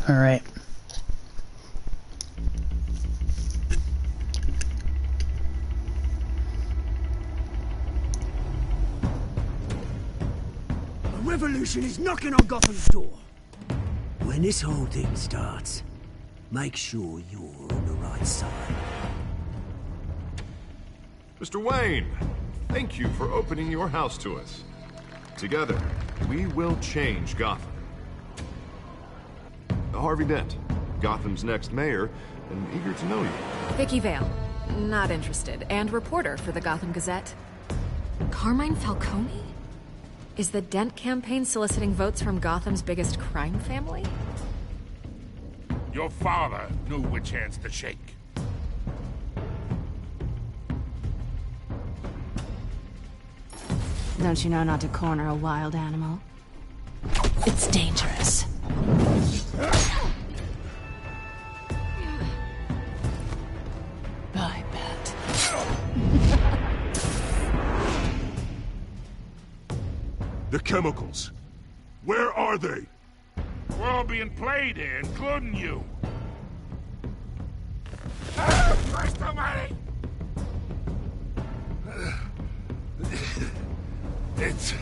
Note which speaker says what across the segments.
Speaker 1: Alright.
Speaker 2: A revolution is knocking on Gotham's door. When this whole thing starts, make sure you're on the right side.
Speaker 3: Mr. Wayne, thank you for opening your house to us. Together, we will change Gotham. Harvey Dent, Gotham's next mayor, and eager to know you.
Speaker 4: Vicky Vale, not interested, and reporter for the Gotham Gazette. Carmine Falcone? Is the Dent campaign soliciting votes from Gotham's biggest crime family?
Speaker 5: Your father knew which hands to shake.
Speaker 6: Don't you know not to corner a wild animal? It's dangerous. I bet.
Speaker 5: The chemicals. Where are they? We're all being played here, including you. Christ almighty! It's...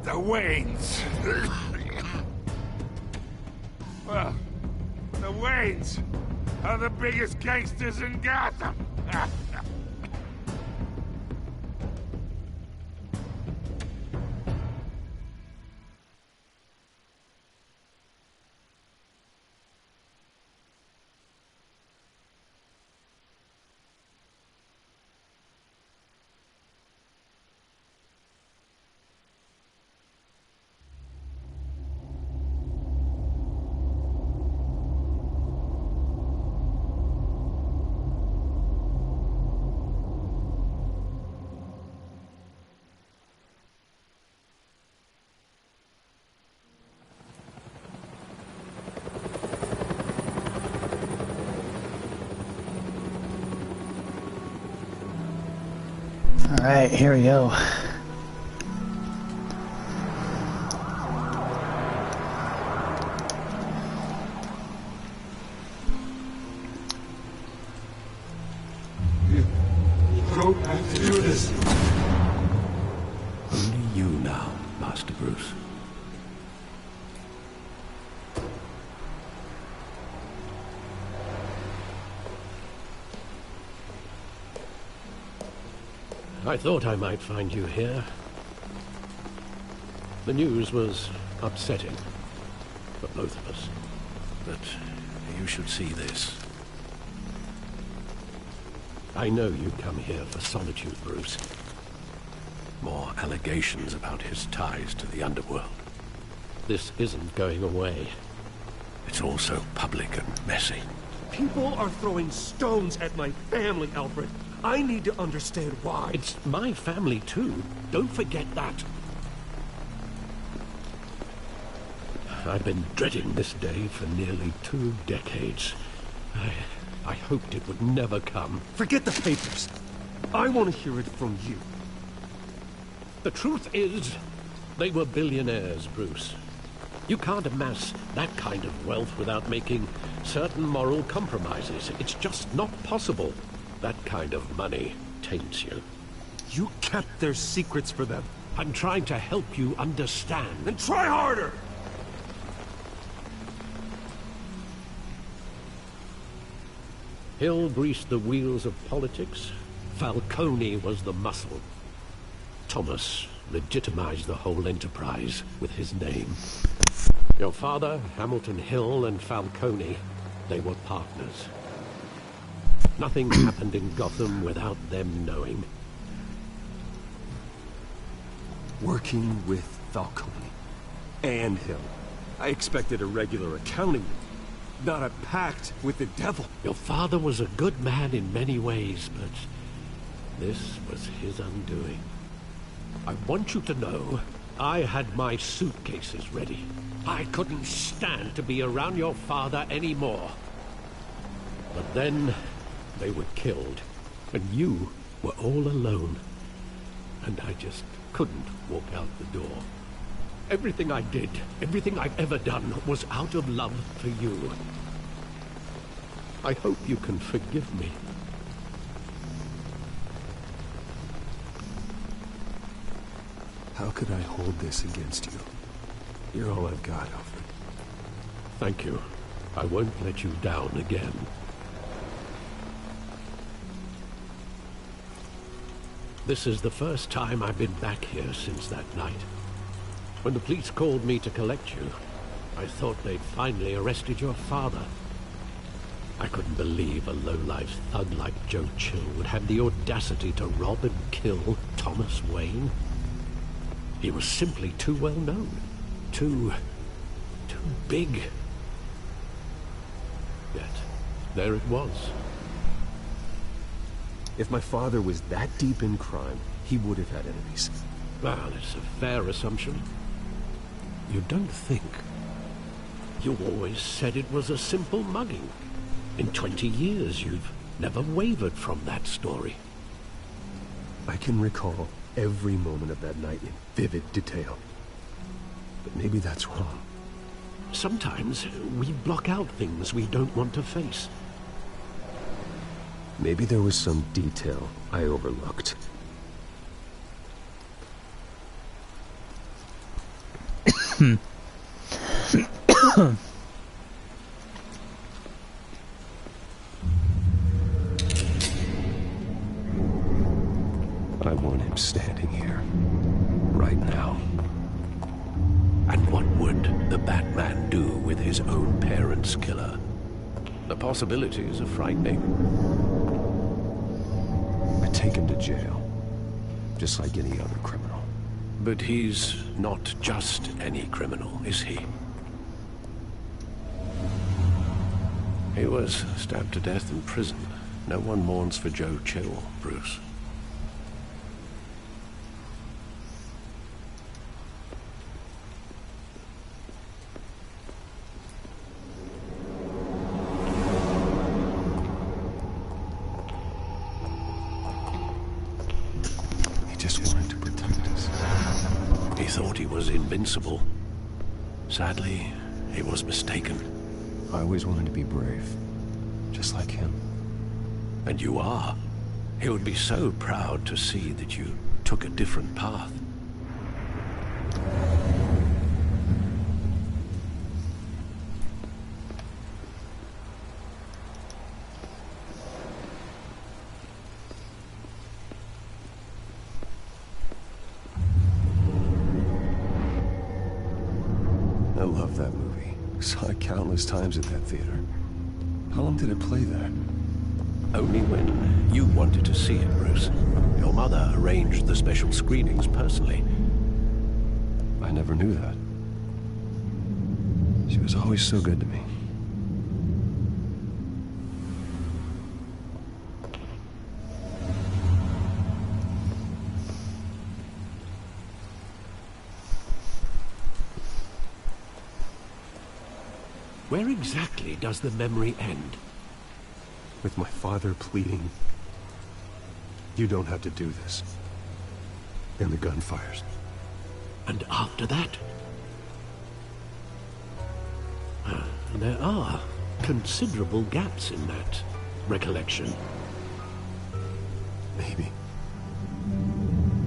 Speaker 5: the Waynes. Well, the Waynes are the biggest gangsters in Gotham.
Speaker 1: Alright, here we go.
Speaker 7: You don't have to do this.
Speaker 2: Only you now, Master Bruce.
Speaker 8: I thought I might find you here. The news was upsetting for both of us.
Speaker 9: But you should see this.
Speaker 8: I know you come here for solitude, Bruce.
Speaker 9: More allegations about his ties to the underworld.
Speaker 8: This isn't going away.
Speaker 9: It's all so public and messy.
Speaker 10: People are throwing stones at my family, Alfred. I need to understand why.
Speaker 8: It's my family, too. Don't forget that. I've been dreading this day for nearly 2 decades. I hoped it would never come.
Speaker 10: Forget the papers. I want to hear it from you.
Speaker 8: The truth is, they were billionaires, Bruce. You can't amass that kind of wealth without making certain moral compromises. It's just not possible. That kind of money taints you.
Speaker 10: You kept their secrets for them.
Speaker 8: I'm trying to help you understand.
Speaker 10: Then try harder!
Speaker 8: Hill greased the wheels of politics. Falcone was the muscle. Thomas legitimized the whole enterprise with his name. Your father, Hamilton Hill, and Falcone, they were partners. Nothing happened in Gotham without them knowing.
Speaker 10: Working with Falcone and Hill. I expected a regular accounting, not a pact with the devil.
Speaker 8: Your father was a good man in many ways, but this was his undoing. I want you to know, I had my suitcases ready. I couldn't stand to be around your father anymore. But then, they were killed, and you were all alone. And I just couldn't walk out the door. Everything I did, everything I've ever done, was out of love for you. I hope you can forgive me.
Speaker 10: How could I hold this against you? You're all I've got, Alfred.
Speaker 8: Thank you. I won't let you down again. This is the first time I've been back here since that night. When the police called me to collect you, I thought they'd finally arrested your father. I couldn't believe a low-life thug like Joe Chill would have the audacity to rob and kill Thomas Wayne. He was simply too well known. Too big. Yet, there it was.
Speaker 10: If my father was that deep in crime, he would have had enemies.
Speaker 8: Well, it's a fair assumption. You don't think. You always said it was a simple mugging. In 20 years, you've never wavered from that story.
Speaker 10: I can recall every moment of that night in vivid detail. But maybe that's wrong.
Speaker 8: Sometimes we block out things we don't want to face.
Speaker 10: Maybe there was some detail I overlooked. I want him standing here, right now.
Speaker 8: And what would the Batman do with his own parents' killer? The possibilities are frightening.
Speaker 10: I take him to jail, just like any other criminal.
Speaker 8: But he's not just any criminal, is he? He was stabbed to death in prison. No one mourns for Joe Chill, Bruce.
Speaker 10: He just wanted to protect us.
Speaker 8: He thought he was invincible. Sadly, he was mistaken.
Speaker 10: I always wanted to be brave, just like him.
Speaker 8: And you are. He would be so proud to see that you took a different path.
Speaker 10: I love that movie. Saw it countless times at that theater. How long did it play there?
Speaker 8: Only when you wanted to see it, Bruce. Your mother arranged the special screenings personally.
Speaker 10: I never knew that. She was always so good to me.
Speaker 8: Where exactly does the memory end?
Speaker 10: With my father pleading, "You don't have to do this." And the gun fires.
Speaker 8: And after that? There are considerable gaps in that recollection.
Speaker 10: Maybe.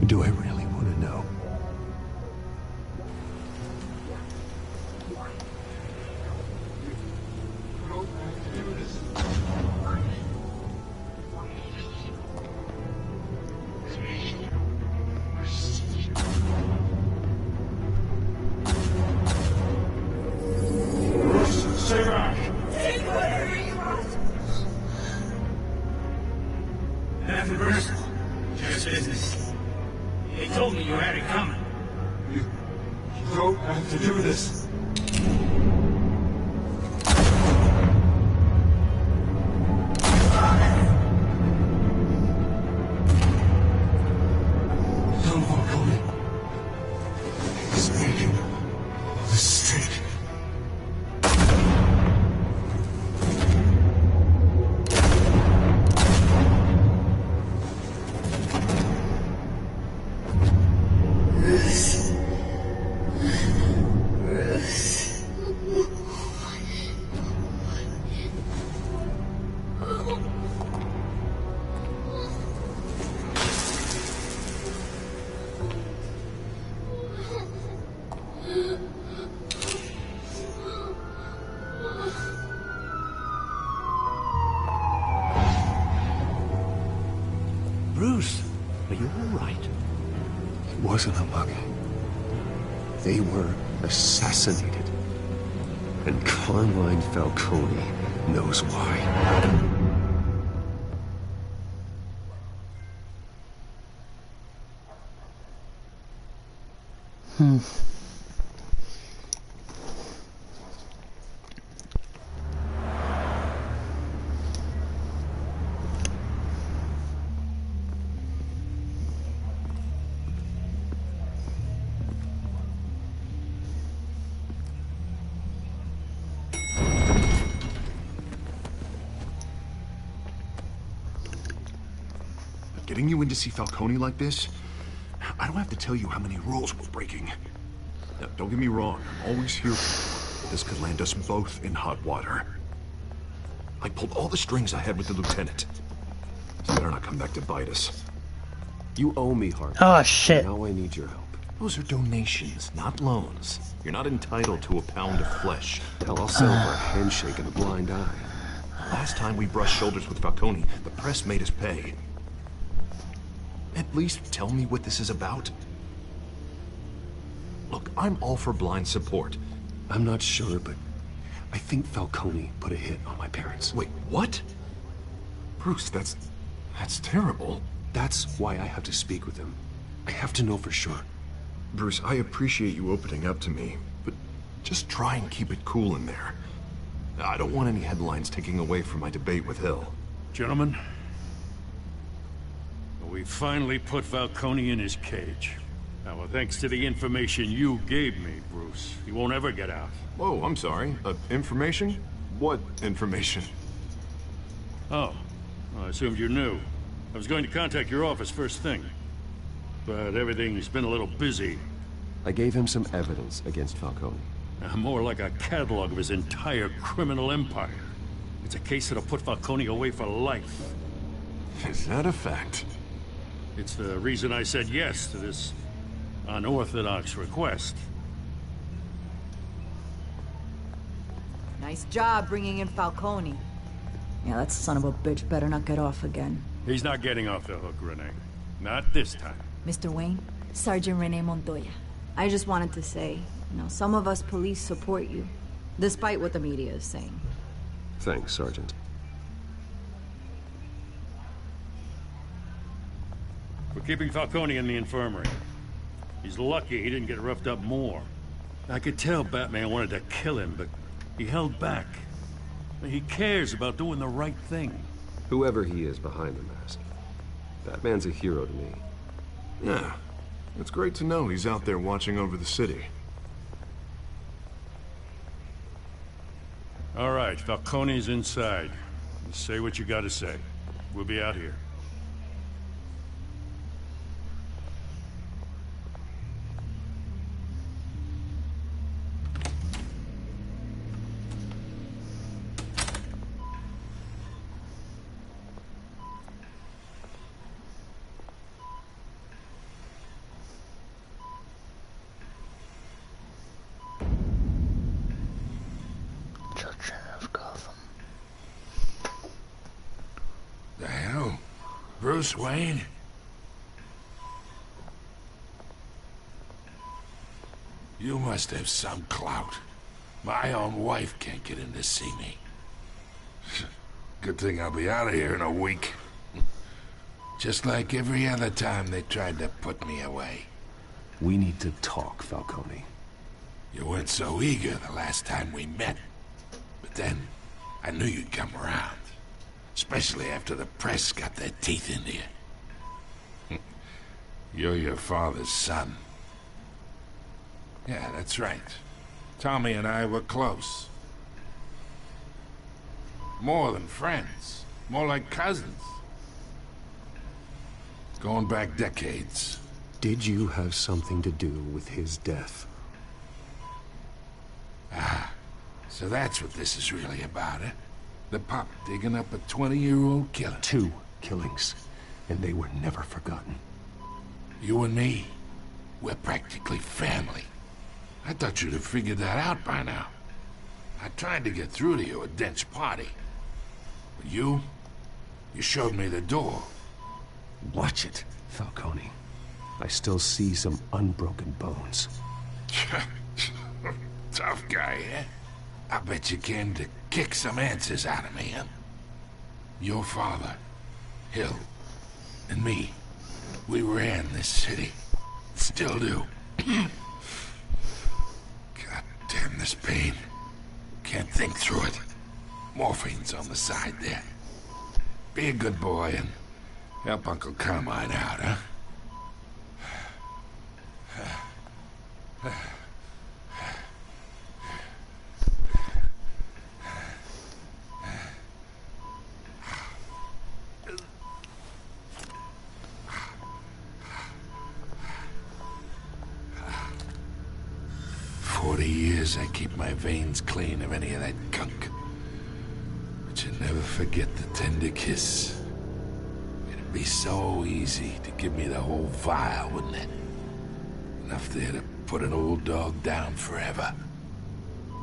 Speaker 10: Do I really want to know?
Speaker 8: Are you all right?
Speaker 10: It wasn't a bug. They were assassinated. And Carmine Falcone knows why.
Speaker 3: Getting you in to see Falcone like this? I don't have to tell you how many rules we're breaking. Now, don't get me wrong, I'm always here for you, but this could land us both in hot water. I pulled all the strings I had with the lieutenant. So better not come back to bite us.
Speaker 10: You owe me, Harvey.
Speaker 1: Oh, shit.
Speaker 10: Now I need your help.
Speaker 3: Those are donations, not loans. You're not entitled to a pound of flesh.
Speaker 10: Hell, I'll settle for a handshake and a blind eye.
Speaker 3: Last time we brushed shoulders with Falcone, the press made us pay. At least tell me what this is about. Look, I'm all for blind support.
Speaker 10: I'm not sure, but I think Falcone put a hit on my parents.
Speaker 3: Wait, what? Bruce, that's terrible.
Speaker 10: That's why I have to speak with him. I have to know for sure.
Speaker 3: Bruce, I appreciate you opening up to me, but just try and keep it cool in there. I don't want any headlines taking away from my debate with Hill.
Speaker 5: Gentlemen, we finally put Falcone in his cage. Now, thanks to the information you gave me, Bruce, he won't ever get out.
Speaker 3: Whoa, I'm sorry. Information? What information?
Speaker 5: Oh, well, I assumed you knew. I was going to contact your office first thing, but everything's been a little busy.
Speaker 10: I gave him some evidence against Falcone.
Speaker 5: More like a catalog of his entire criminal empire. It's a case that'll put Falcone away for life.
Speaker 3: Is that a fact?
Speaker 5: It's the reason I said yes to this unorthodox request.
Speaker 11: Nice job bringing in Falcone. Yeah, that son of a bitch better not get off again.
Speaker 5: He's not getting off the hook, Renee. Not this time.
Speaker 11: Mr. Wayne, Sergeant Renee Montoya. I just wanted to say, some of us police support you, despite what the media is saying.
Speaker 10: Thanks, Sergeant.
Speaker 5: We're keeping Falcone in the infirmary. He's lucky he didn't get roughed up more. I could tell Batman wanted to kill him, but he held back. He cares about doing the right thing.
Speaker 10: Whoever he is behind the mask, Batman's a hero to me.
Speaker 3: Yeah, it's great to know he's out there watching over the city.
Speaker 5: All right, Falcone's inside. Say what you gotta say. We'll be out here.
Speaker 12: The hell? Bruce Wayne? You must have some clout. My own wife can't get in to see me. Good thing I'll be out of here in a week. Just like every other time they tried to put me away.
Speaker 10: We need to talk, Falcone.
Speaker 12: You weren't so eager the last time we met. But then, I knew you'd come around. Especially after the press got their teeth into you. You're your father's son. Yeah, that's right. Tommy and I were close. More than friends. More like cousins. Going back decades.
Speaker 10: Did you have something to do with his death?
Speaker 12: Ah, so that's what this is really about, eh? The pup digging up a 20-year-old killer.
Speaker 10: 2 killings, and they were never forgotten.
Speaker 12: You and me, we're practically family. I thought you'd have figured that out by now. I tried to get through to you at Dent's party. But you showed me the door.
Speaker 10: Watch it. Falcone. I still see some unbroken bones.
Speaker 12: Tough guy, eh? I bet you came to kick some answers out of me, huh? Your father, Hill, and me, we ran this city. Still do. God damn this pain. Can't think through it. Morphine's on the side there. Be a good boy and help Uncle Carmine out, huh? 40 years I keep my veins clean of any of that gunk. But you never forget the tender kiss. It'd be so easy to give me the whole vial, wouldn't it? Enough there to put an old dog down forever.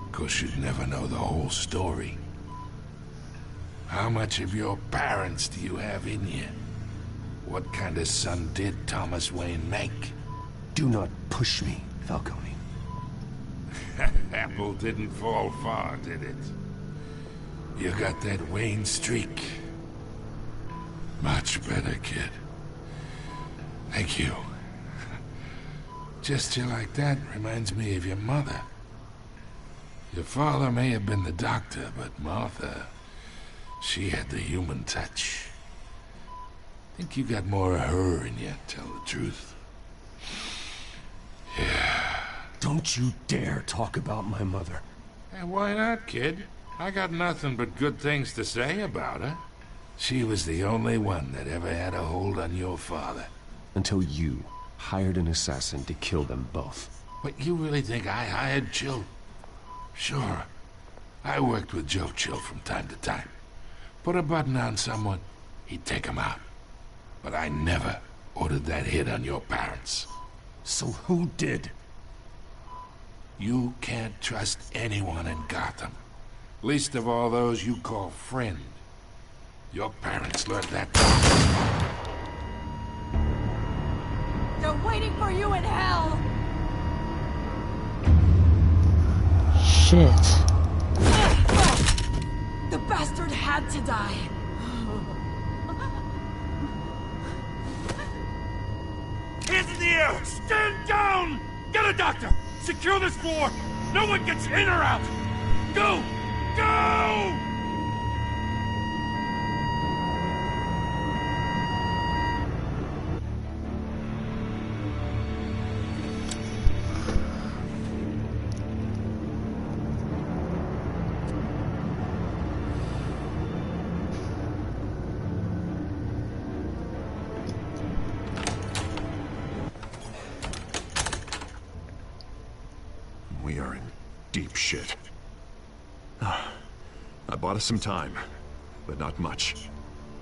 Speaker 12: Of course, you'd never know the whole story. How much of your parents do you have in you? What kind of son did Thomas Wayne make?
Speaker 10: Do not push me, Falcone.
Speaker 12: Apple didn't fall far, did it? You got that Wayne streak. Much better, kid. Thank you. Gesture like that reminds me of your mother. Your father may have been the doctor, but Martha, she had the human touch. Think you got more of her in you, tell the truth. Yeah.
Speaker 10: Don't you dare talk about my mother.
Speaker 12: Hey, why not, kid? I got nothing but good things to say about her. She was the only one that ever had a hold on your father.
Speaker 10: Until you hired an assassin to kill them both.
Speaker 12: But you really think I hired Chill? Sure. I worked with Joe Chill from time to time. Put a button on someone, he'd take him out. But I never ordered that hit on your parents.
Speaker 10: So who did?
Speaker 12: You can't trust anyone in Gotham. Least of all those you call friend. Your parents learned that.
Speaker 11: They're waiting for you in hell!
Speaker 6: Shit.
Speaker 11: The bastard had to die.
Speaker 5: Hands in the air! Stand down! Get a doctor! Secure this floor! No one gets in or out! Go! Go!
Speaker 3: We are in deep shit. I bought us some time, but not much.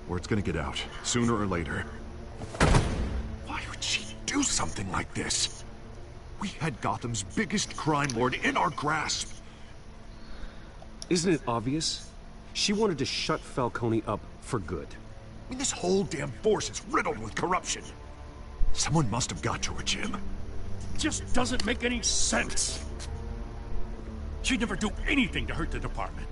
Speaker 3: Word's gonna get out, sooner or later. Why would she do something like this? We had Gotham's biggest crime lord in our grasp.
Speaker 10: Isn't it obvious? She wanted to shut Falcone up for good.
Speaker 3: I mean, this whole damn force is riddled with corruption. Someone must have got to her, Jim.
Speaker 5: Just doesn't make any sense. She'd never do anything to hurt the department.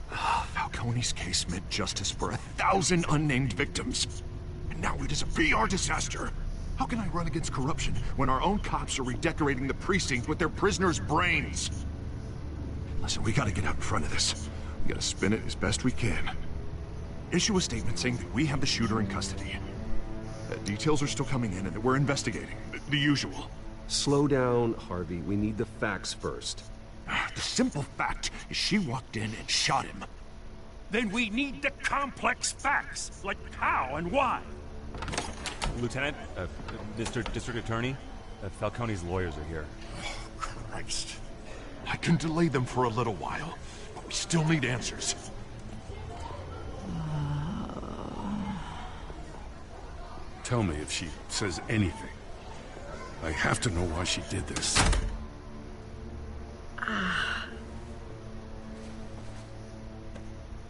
Speaker 3: Falcone's case meant justice for 1,000 unnamed victims. And now it is a PR disaster. How can I run against corruption when our own cops are redecorating the precinct with their prisoners' brains? Listen, we gotta get out in front of this. We gotta spin it as best we can. Issue a statement saying that we have the shooter in custody. Details are still coming in and that we're investigating. The usual.
Speaker 10: Slow down, Harvey. We need the facts first.
Speaker 3: The simple fact is she walked in and shot him.
Speaker 5: Then we need the complex facts, like how and why.
Speaker 1: Lieutenant, Mr. District Attorney, Falcone's lawyers are here.
Speaker 3: Oh, Christ. I can delay them for a little while, but we still need answers.
Speaker 5: Tell me if she says anything. I have to know why she did this.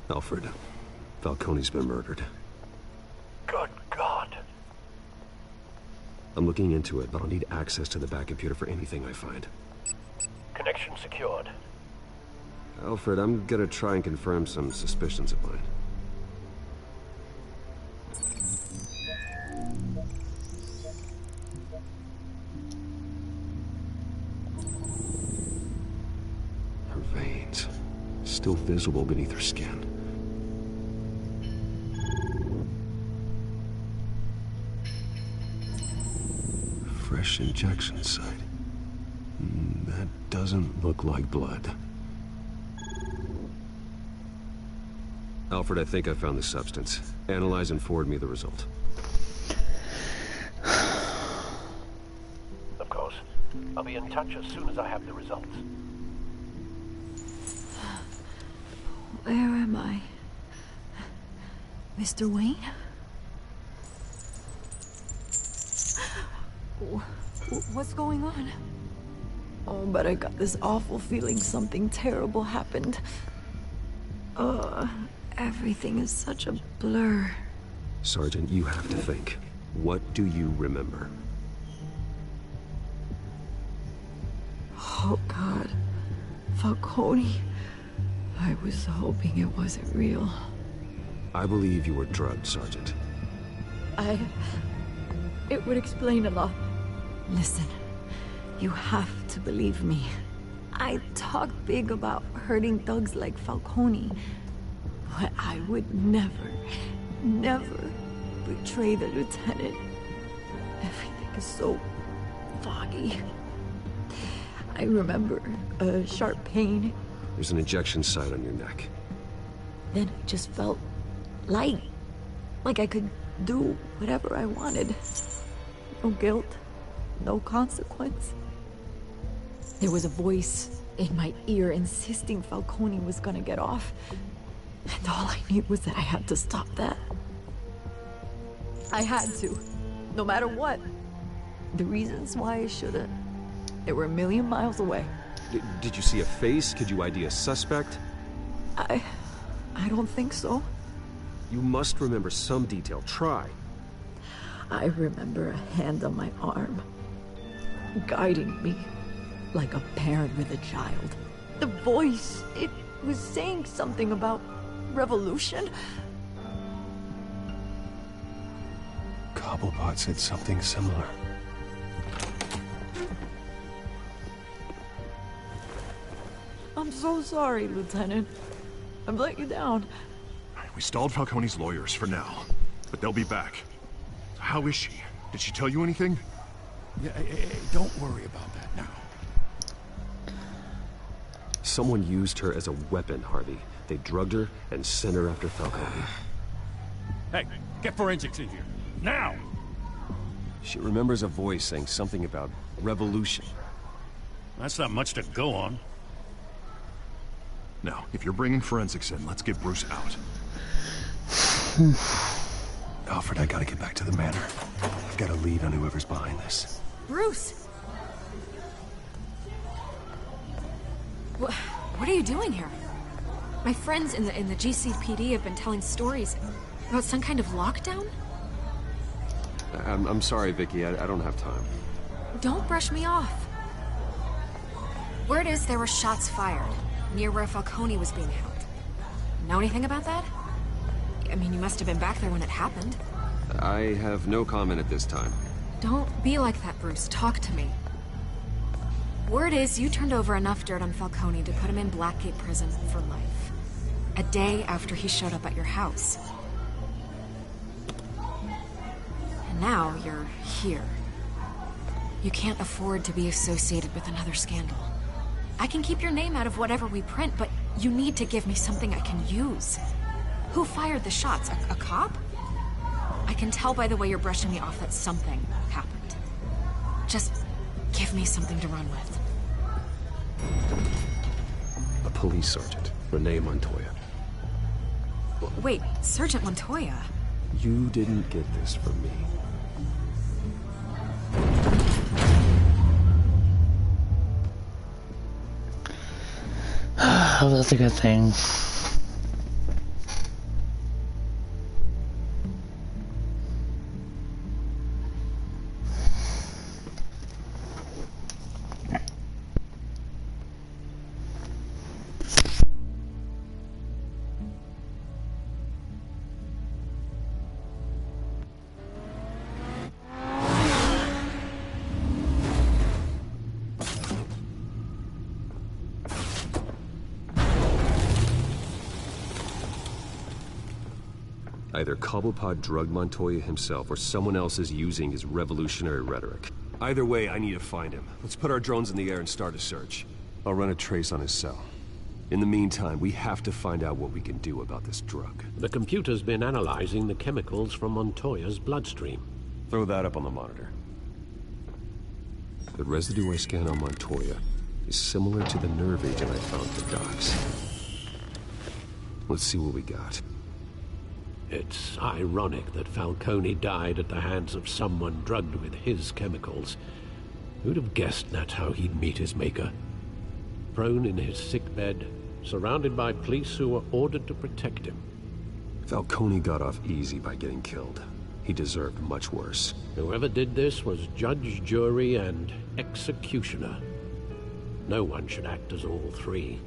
Speaker 10: Alfred, Falcone's been murdered.
Speaker 13: Good God.
Speaker 10: I'm looking into it, but I'll need access to the back computer for anything I find.
Speaker 8: Connection secured.
Speaker 10: Alfred, I'm gonna try and confirm some suspicions of mine. Her veins, still visible beneath her skin. Fresh injection site. That doesn't look like blood. Alfred, I think I found the substance. Analyze and forward me the result.
Speaker 8: Of course. I'll be in touch as soon as I have the results.
Speaker 11: Where am I? Mr. Wayne? What's going on? Oh, but I got this awful feeling something terrible happened. Everything is such a blur.
Speaker 10: Sergeant, you have to think. What do you remember?
Speaker 11: Oh, God. Falcone. I was hoping it wasn't real.
Speaker 10: I believe you were drugged, Sergeant.
Speaker 11: It would explain a lot. Listen, you have to believe me. I talk big about hurting thugs like Falcone, but I would never betray the lieutenant. Everything is so foggy. I remember a sharp pain.
Speaker 10: There's an injection site on your neck.
Speaker 11: Then I just felt light. Like I could do whatever I wanted. No guilt, no consequence. There was a voice in my ear insisting Falcone was gonna get off. And all I knew was that I had to stop that. I had to, no matter what. The reasons why I shouldn't, they were a million miles away.
Speaker 10: Did you see a face? Could you ID a suspect?
Speaker 11: I don't think so.
Speaker 10: You must remember some detail. Try.
Speaker 11: I remember a hand on my arm, guiding me like a parent with a child. The voice, it was saying something about revolution.
Speaker 10: Cobblepot said something similar.
Speaker 11: I'm so sorry, Lieutenant. I've let you down.
Speaker 3: We stalled Falcone's lawyers for now, but they'll be back. How is she? Did she tell you anything?
Speaker 12: Yeah, don't worry about that now.
Speaker 10: Someone used her as a weapon, Harvey. They drugged her and sent her after Falcone.
Speaker 5: Hey, get forensics in here. Now!
Speaker 10: She remembers a voice saying something about revolution.
Speaker 5: That's not much to go on.
Speaker 3: Now, if you're bringing forensics in, let's get Bruce out.
Speaker 10: Alfred, I gotta get back to the manor. I've got a lead on whoever's behind this.
Speaker 4: Bruce! What are you doing here? My friends in the GCPD have been telling stories about some kind of lockdown?
Speaker 10: I'm sorry, Vicky. I don't have time.
Speaker 4: Don't brush me off. Word is there were shots fired near where Falcone was being held. Know anything about that? I mean, you must have been back there when it happened.
Speaker 10: I have no comment at this time.
Speaker 4: Don't be like that, Bruce. Talk to me. Word is you turned over enough dirt on Falcone to put him in Blackgate Prison for life. A day after he showed up at your house. And now you're here. You can't afford to be associated with another scandal. I can keep your name out of whatever we print, but you need to give me something I can use. Who fired the shots? A cop? I can tell by the way you're brushing me off that something happened. Just give me something to run with.
Speaker 10: A police sergeant, Renee Montoya.
Speaker 4: Wait, Sergeant Montoya?
Speaker 10: You didn't get this from me.
Speaker 13: Oh, that's a good thing.
Speaker 10: Either Cobblepot drugged Montoya himself, or someone else is using his revolutionary rhetoric. Either way, I need to find him. Let's put our drones in the air and start a search. I'll run a trace on his cell. In the meantime, we have to find out what we can do about this drug.
Speaker 8: The computer's been analyzing the chemicals from Montoya's bloodstream.
Speaker 10: Throw that up on the monitor. The residue I scanned on Montoya is similar to the nerve agent I found at the docks. Let's see what we got.
Speaker 8: It's ironic that Falcone died at the hands of someone drugged with his chemicals. Who'd have guessed that's how he'd meet his maker? Prone in his sickbed, surrounded by police who were ordered to protect him.
Speaker 10: Falcone got off easy by getting killed. He deserved much worse.
Speaker 8: Whoever did this was judge, jury, and executioner. No one should act as all three.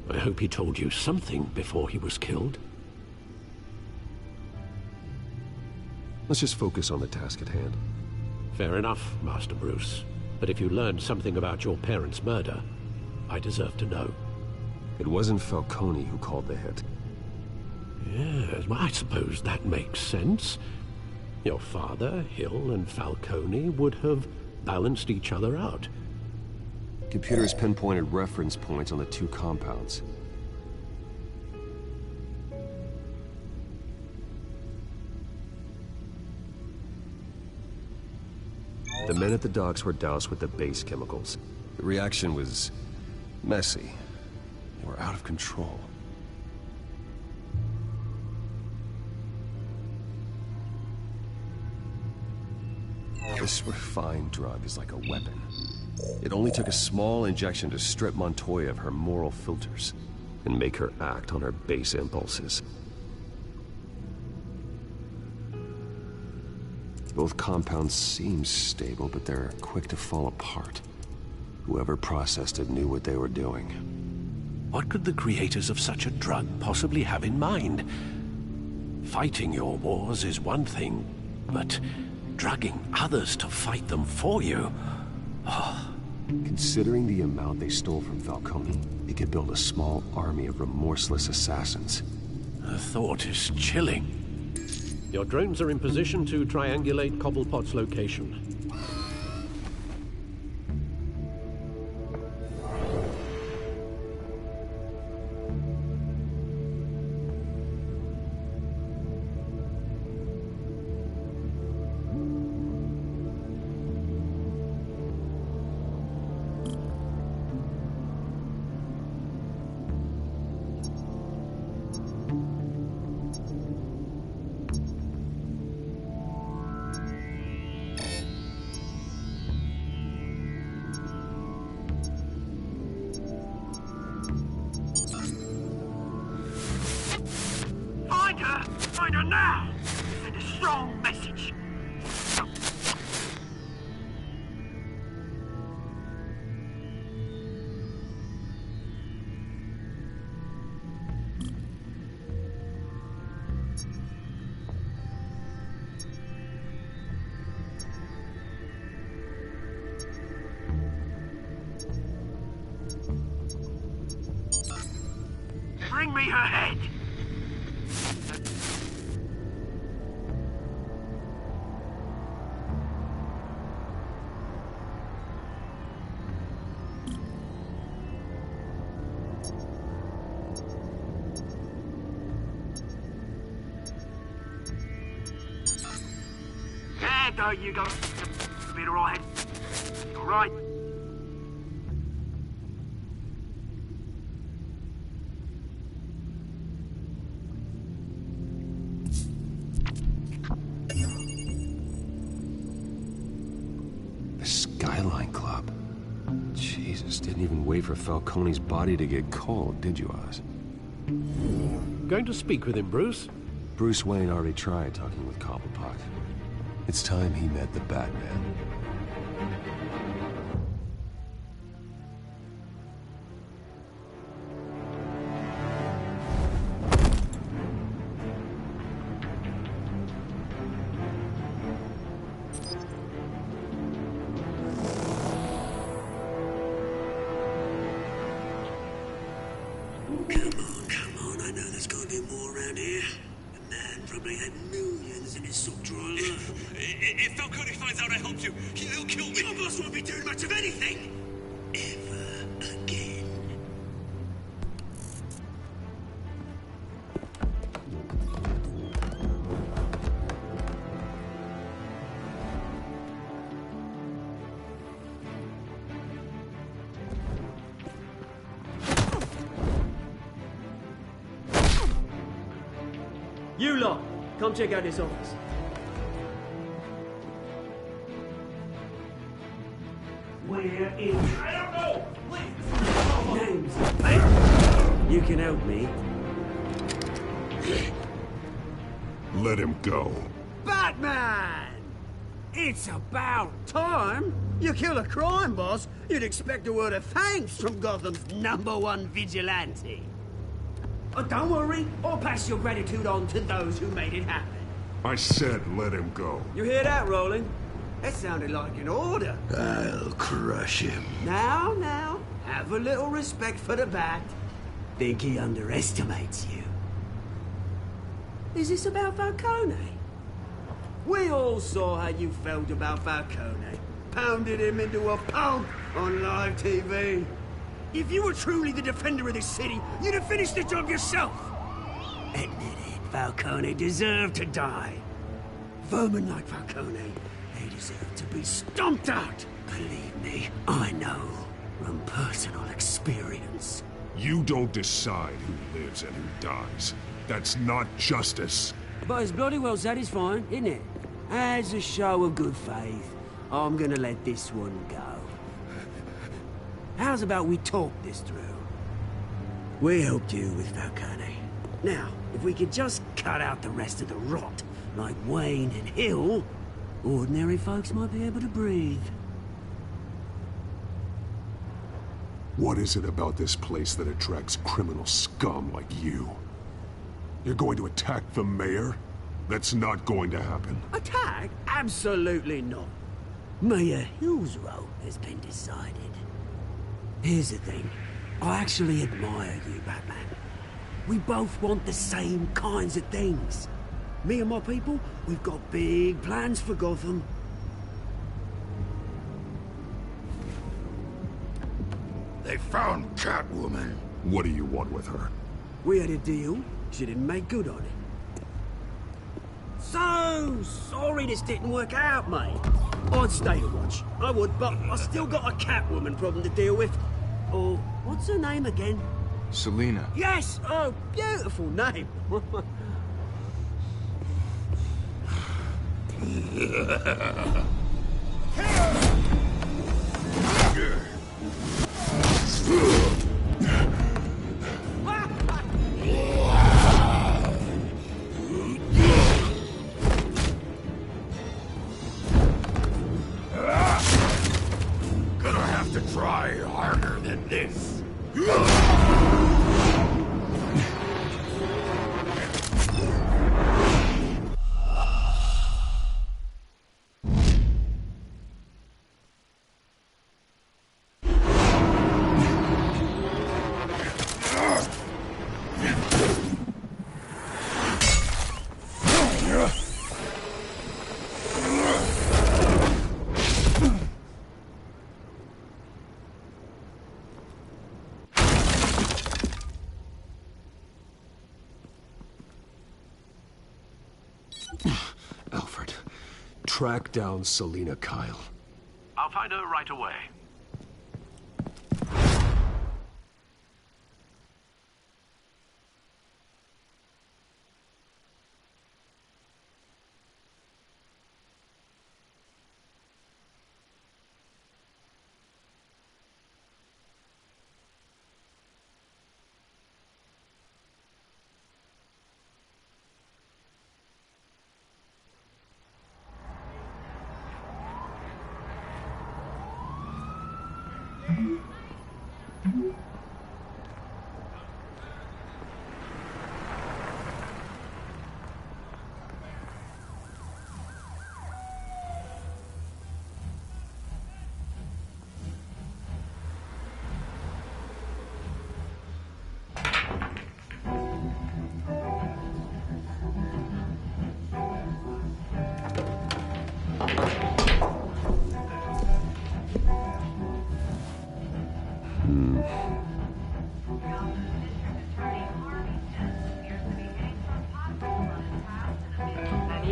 Speaker 8: I hope he told you something before he was killed.
Speaker 10: Let's just focus on the task at hand.
Speaker 8: Fair enough, Master Bruce. But if you learned something about your parents' murder, I deserve to know.
Speaker 10: It wasn't Falcone who called the hit.
Speaker 8: Yes, well, I suppose that makes sense. Your father, Hill, and Falcone would have balanced each other out.
Speaker 10: Computer has pinpointed reference points on the two compounds. The men at the docks were doused with the base chemicals. The reaction was messy. They were out of control. This refined drug is like a weapon. It only took a small injection to strip Montoya of her moral filters and make her act on her base impulses. Both compounds seem stable, but they're quick to fall apart. Whoever processed it knew what they were doing.
Speaker 8: What could the creators of such a drug possibly have in mind? Fighting your wars is one thing, but drugging others to fight them for you? Oh.
Speaker 10: Considering the amount they stole from Falcone, they could build a small army of remorseless assassins.
Speaker 8: The thought is chilling. Your drones are in position to triangulate Cobblepot's location.
Speaker 2: Find her now! Send a strong message. Bring me her head! There you go. Be alright. Alright.
Speaker 10: The Skyline Club. Jesus, didn't even wait for Falcone's body to get cold, did you, Oz?
Speaker 8: Going to speak with him, Bruce?
Speaker 10: Bruce Wayne already tried talking with Cobblepot. It's time he met the Batman.
Speaker 2: Come on, I know there's gotta be more around here. A man probably had millions in his sock drawer.
Speaker 13: If Falcone finds out I helped you, he'll kill me.
Speaker 2: Your boss won't be doing much of anything. Ever again.
Speaker 14: You lot, come check out this office.
Speaker 2: We're in. I don't know. Please. Names. Hey, you can help me.
Speaker 3: Let him go.
Speaker 2: Batman! It's about time. You kill a crime boss, you'd expect a word of thanks from Gotham's #1 vigilante. Oh, don't worry, I'll pass your gratitude on to those who made it happen.
Speaker 3: I said let him go.
Speaker 2: You hear that, Roland? That sounded like an order.
Speaker 3: I'll crush him.
Speaker 2: Now, have a little respect for the Bat. Think he underestimates you. Is this about Falcone? We all saw how you felt about Falcone. Pounded him into a pulp on live TV. If you were truly the defender of this city, you'd have finished the job yourself. Admit it, Falcone deserved to die. Vermin like Falcone, they deserve to be stomped out. Believe me, I know from personal experience.
Speaker 3: You don't decide who lives and who dies. That's not justice.
Speaker 2: But it's bloody well satisfying, isn't it? As a show of good faith, I'm gonna let this one go. How's about we talk this through? We helped you with Falcone. Now, if we could just cut out the rest of the rot, like Wayne and Hill, ordinary folks might be able to breathe.
Speaker 3: What is it about this place that attracts criminal scum like you? You're going to attack the mayor? That's not going to happen.
Speaker 2: Attack? Absolutely not. Mayor Hill's role has been decided. Here's the thing. I actually admire you, Batman. We both want the same kinds of things. Me and my people, we've got big plans for Gotham.
Speaker 12: They found Catwoman.
Speaker 3: What do you want with her?
Speaker 2: We had a deal. She didn't make good on it. So sorry this didn't work out, mate. I'd stay to watch. I would, but I still got a Catwoman problem to deal with. Oh, what's her name again?
Speaker 15: Selina.
Speaker 2: Yes! Oh, beautiful name.
Speaker 12: Gonna have to try harder than this.
Speaker 10: Alfred, track down Selina Kyle.
Speaker 8: I'll find her right away.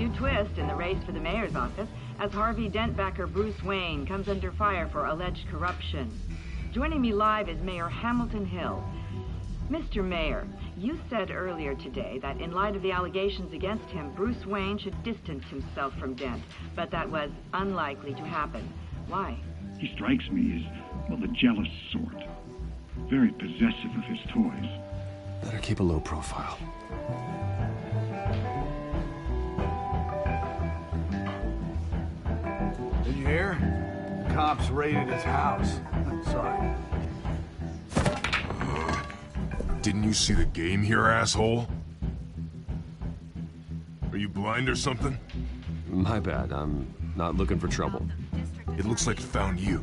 Speaker 15: new twist in the race for the mayor's office as Harvey Dent backer Bruce Wayne comes under fire for alleged corruption. Joining me live is Mayor Hamilton Hill. Mr. Mayor, you said earlier today that in light of the allegations against him, Bruce Wayne should distance himself from Dent, but that was unlikely to happen. Why?
Speaker 16: He strikes me as, well, the jealous sort. Very possessive of his toys.
Speaker 10: Better keep a low profile.
Speaker 3: Did you hear? Cops raided his house. Sorry.
Speaker 17: Didn't you see the game here, asshole? Are you blind or something?
Speaker 10: My bad. I'm not looking for trouble.
Speaker 17: It looks like it found you.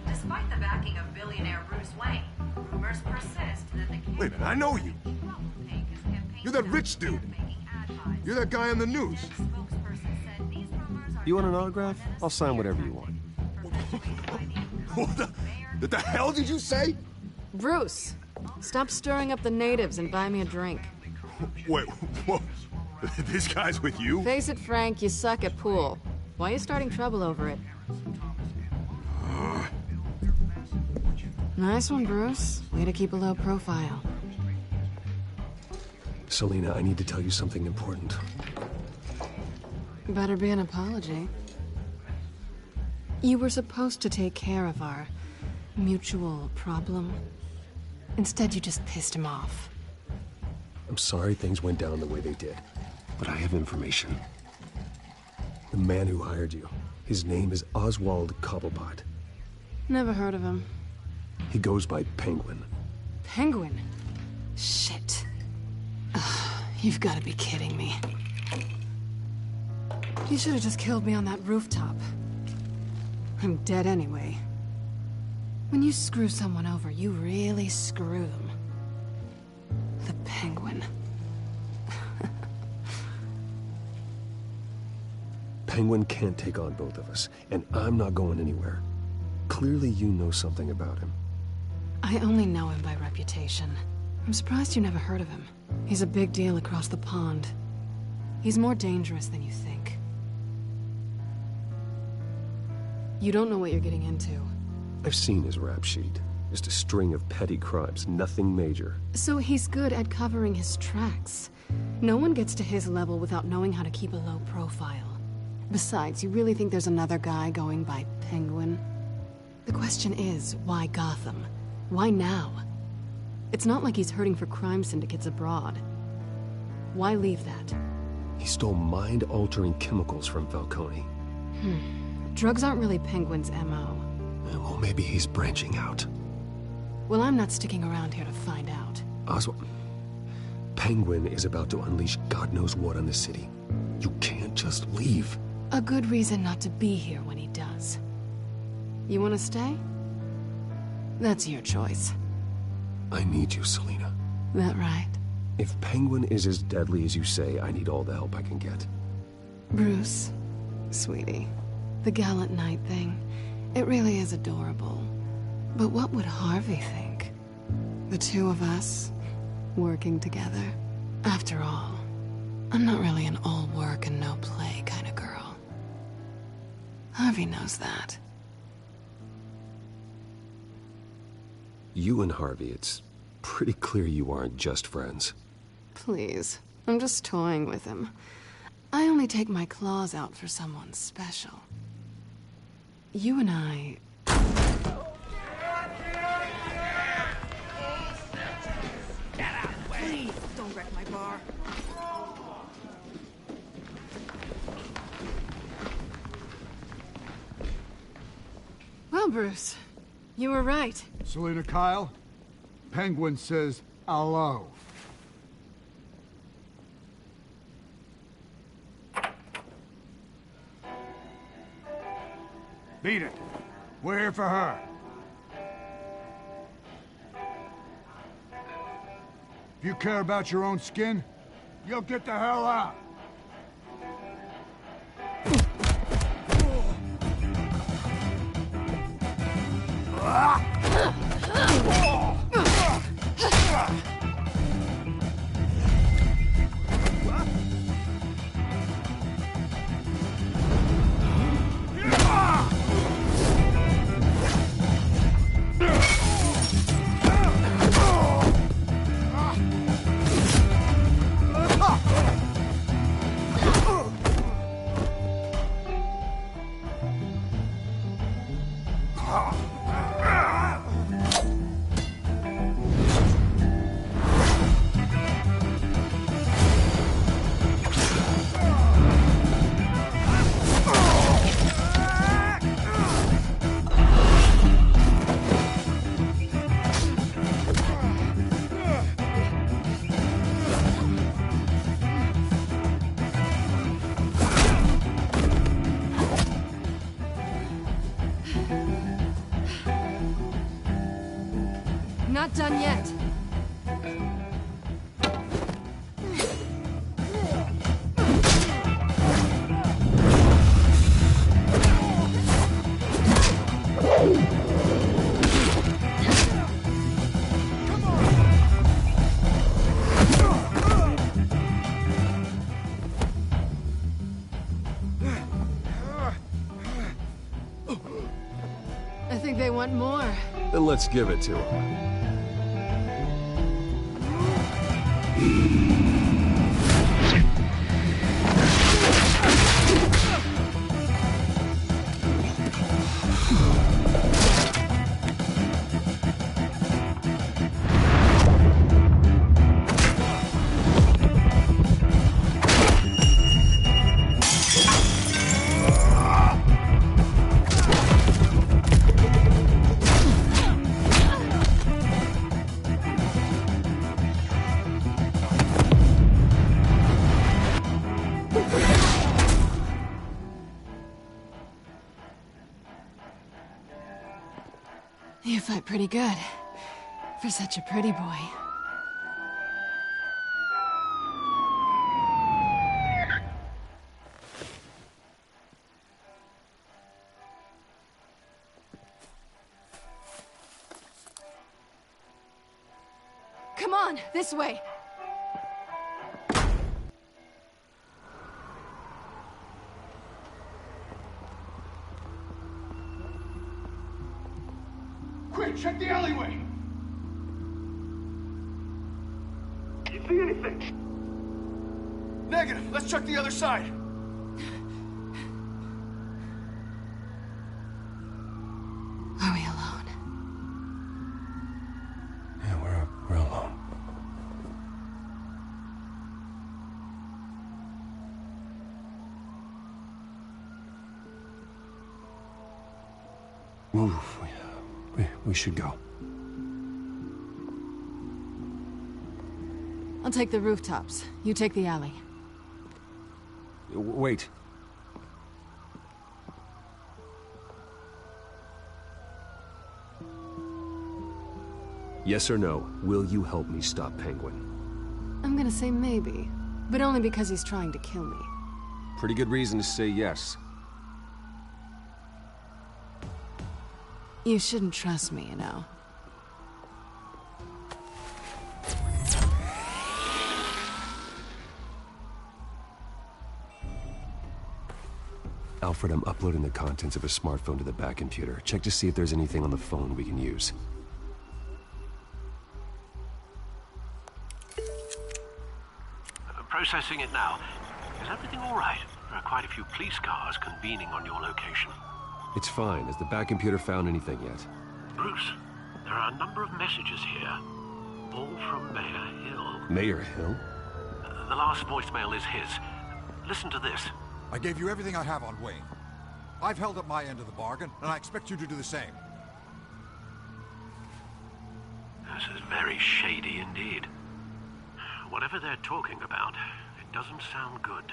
Speaker 18: Despite the backing of billionaire Bruce Wayne, rumors persist that the
Speaker 17: Wait a minute, I know you. You're that rich dude. You're that guy on the news.
Speaker 10: You want an autograph? I'll sign whatever you want.
Speaker 17: What the hell did you say?
Speaker 19: Bruce, stop stirring up the natives and buy me a drink.
Speaker 17: Wait, whoa. This guy's with you?
Speaker 19: Face it, Frank, you suck at pool. Why are you starting trouble over it? Nice one, Bruce. Way to keep a low profile.
Speaker 10: Selina, I need to tell you something important.
Speaker 19: Better be an apology. You were supposed to take care of our mutual problem. Instead, you just pissed him off.
Speaker 10: I'm sorry things went down the way they did, but I have information. The man who hired you, his name is Oswald Cobblepot.
Speaker 19: Never heard of him.
Speaker 10: He goes by Penguin.
Speaker 19: Penguin? Shit. Ugh, you've got to be kidding me. You should have just killed me on that rooftop. I'm dead anyway. When you screw someone over, you really screw them. The Penguin.
Speaker 10: Penguin can't take on both of us, and I'm not going anywhere. Clearly you know something about him.
Speaker 19: I only know him by reputation. I'm surprised you never heard of him. He's a big deal across the pond. He's more dangerous than you think. You don't know what you're getting into.
Speaker 10: I've seen his rap sheet. Just a string of petty crimes, nothing major.
Speaker 19: So he's good at covering his tracks. No one gets to his level without knowing how to keep a low profile. Besides, you really think there's another guy going by Penguin? The question is, why Gotham? Why now? It's not like he's hurting for crime syndicates abroad. Why leave that?
Speaker 10: He stole mind-altering chemicals from Falcone.
Speaker 19: Drugs aren't really Penguin's MO.
Speaker 10: Well, maybe he's branching out.
Speaker 19: Well, I'm not sticking around here to find out.
Speaker 10: Oswald, Penguin is about to unleash God knows what on the city. You can't just leave.
Speaker 19: A good reason not to be here when he does. You want to stay? That's your choice.
Speaker 10: I need you, Selina.
Speaker 19: That right?
Speaker 10: If Penguin is as deadly as you say, I need all the help I can get.
Speaker 19: Bruce, sweetie, the gallant knight thing, it really is adorable. But what would Harvey think? The two of us, working together? After all, I'm not really an all work and no play kind of girl. Harvey knows that.
Speaker 10: You and Harvey, it's pretty clear you aren't just friends.
Speaker 19: Please, I'm just toying with him. I only take my claws out for someone special. You and I...
Speaker 18: Get out, please! Don't wreck my bar.
Speaker 19: Well, Bruce, you were right.
Speaker 20: Selina Kyle, Penguin says hello. Beat it. We're here for her. If you care about your own skin, you'll get the hell out.
Speaker 19: Not done yet. I think they want more.
Speaker 10: Then let's give it to him.
Speaker 19: You fight pretty good. For such a pretty boy. Come on, this way.
Speaker 20: Quick, check the alleyway!
Speaker 2: You see anything?
Speaker 20: Negative. Let's check the other side.
Speaker 19: Are we alone?
Speaker 10: Yeah, we're alone. Move. We should go.
Speaker 19: I'll take the rooftops. You take the alley.
Speaker 10: Wait. Yes or no, will you help me stop Penguin?
Speaker 19: I'm gonna say maybe, but only because he's trying to kill me.
Speaker 10: Pretty good reason to say yes.
Speaker 19: You shouldn't trust me, you know.
Speaker 10: Alfred, I'm uploading the contents of a smartphone to the back computer. Check to see if there's anything on the phone we can use.
Speaker 8: Processing it now. Is everything all right? There are quite a few police cars convening on your location.
Speaker 10: It's fine. Has the back computer found anything yet?
Speaker 8: Bruce, there are a number of messages here. All from Mayor Hill.
Speaker 10: Mayor Hill?
Speaker 8: The last voicemail is his. Listen to this.
Speaker 17: I gave you everything I have on Wayne. I've held up my end of the bargain, and I expect you to do the same.
Speaker 8: This is very shady indeed. Whatever they're talking about, it doesn't sound good.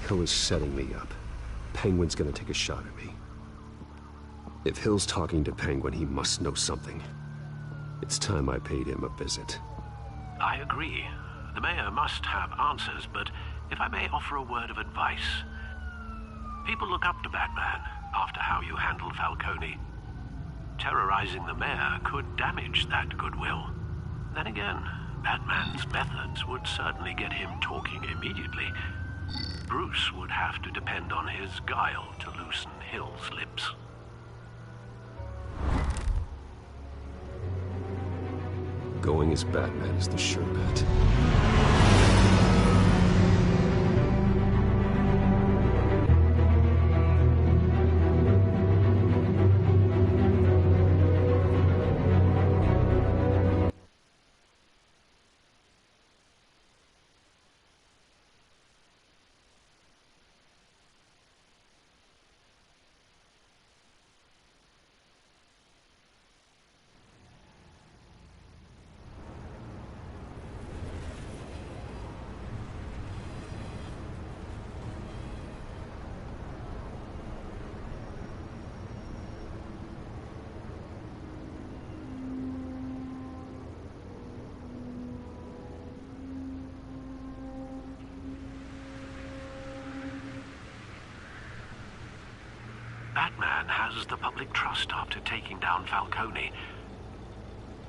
Speaker 10: Hill is setting me up. Penguin's gonna take a shot at me. If Hill's talking to Penguin, he must know something. It's time I paid him a visit.
Speaker 8: I agree. The mayor must have answers, but if I may offer a word of advice. People look up to Batman after how you handled Falcone. Terrorizing the mayor could damage that goodwill. Then again, Batman's methods would certainly get him talking immediately. Bruce would have to depend on his guile to loosen Hill's lips.
Speaker 10: Going as Batman is the sure bet.
Speaker 8: Batman has the public trust after taking down Falcone.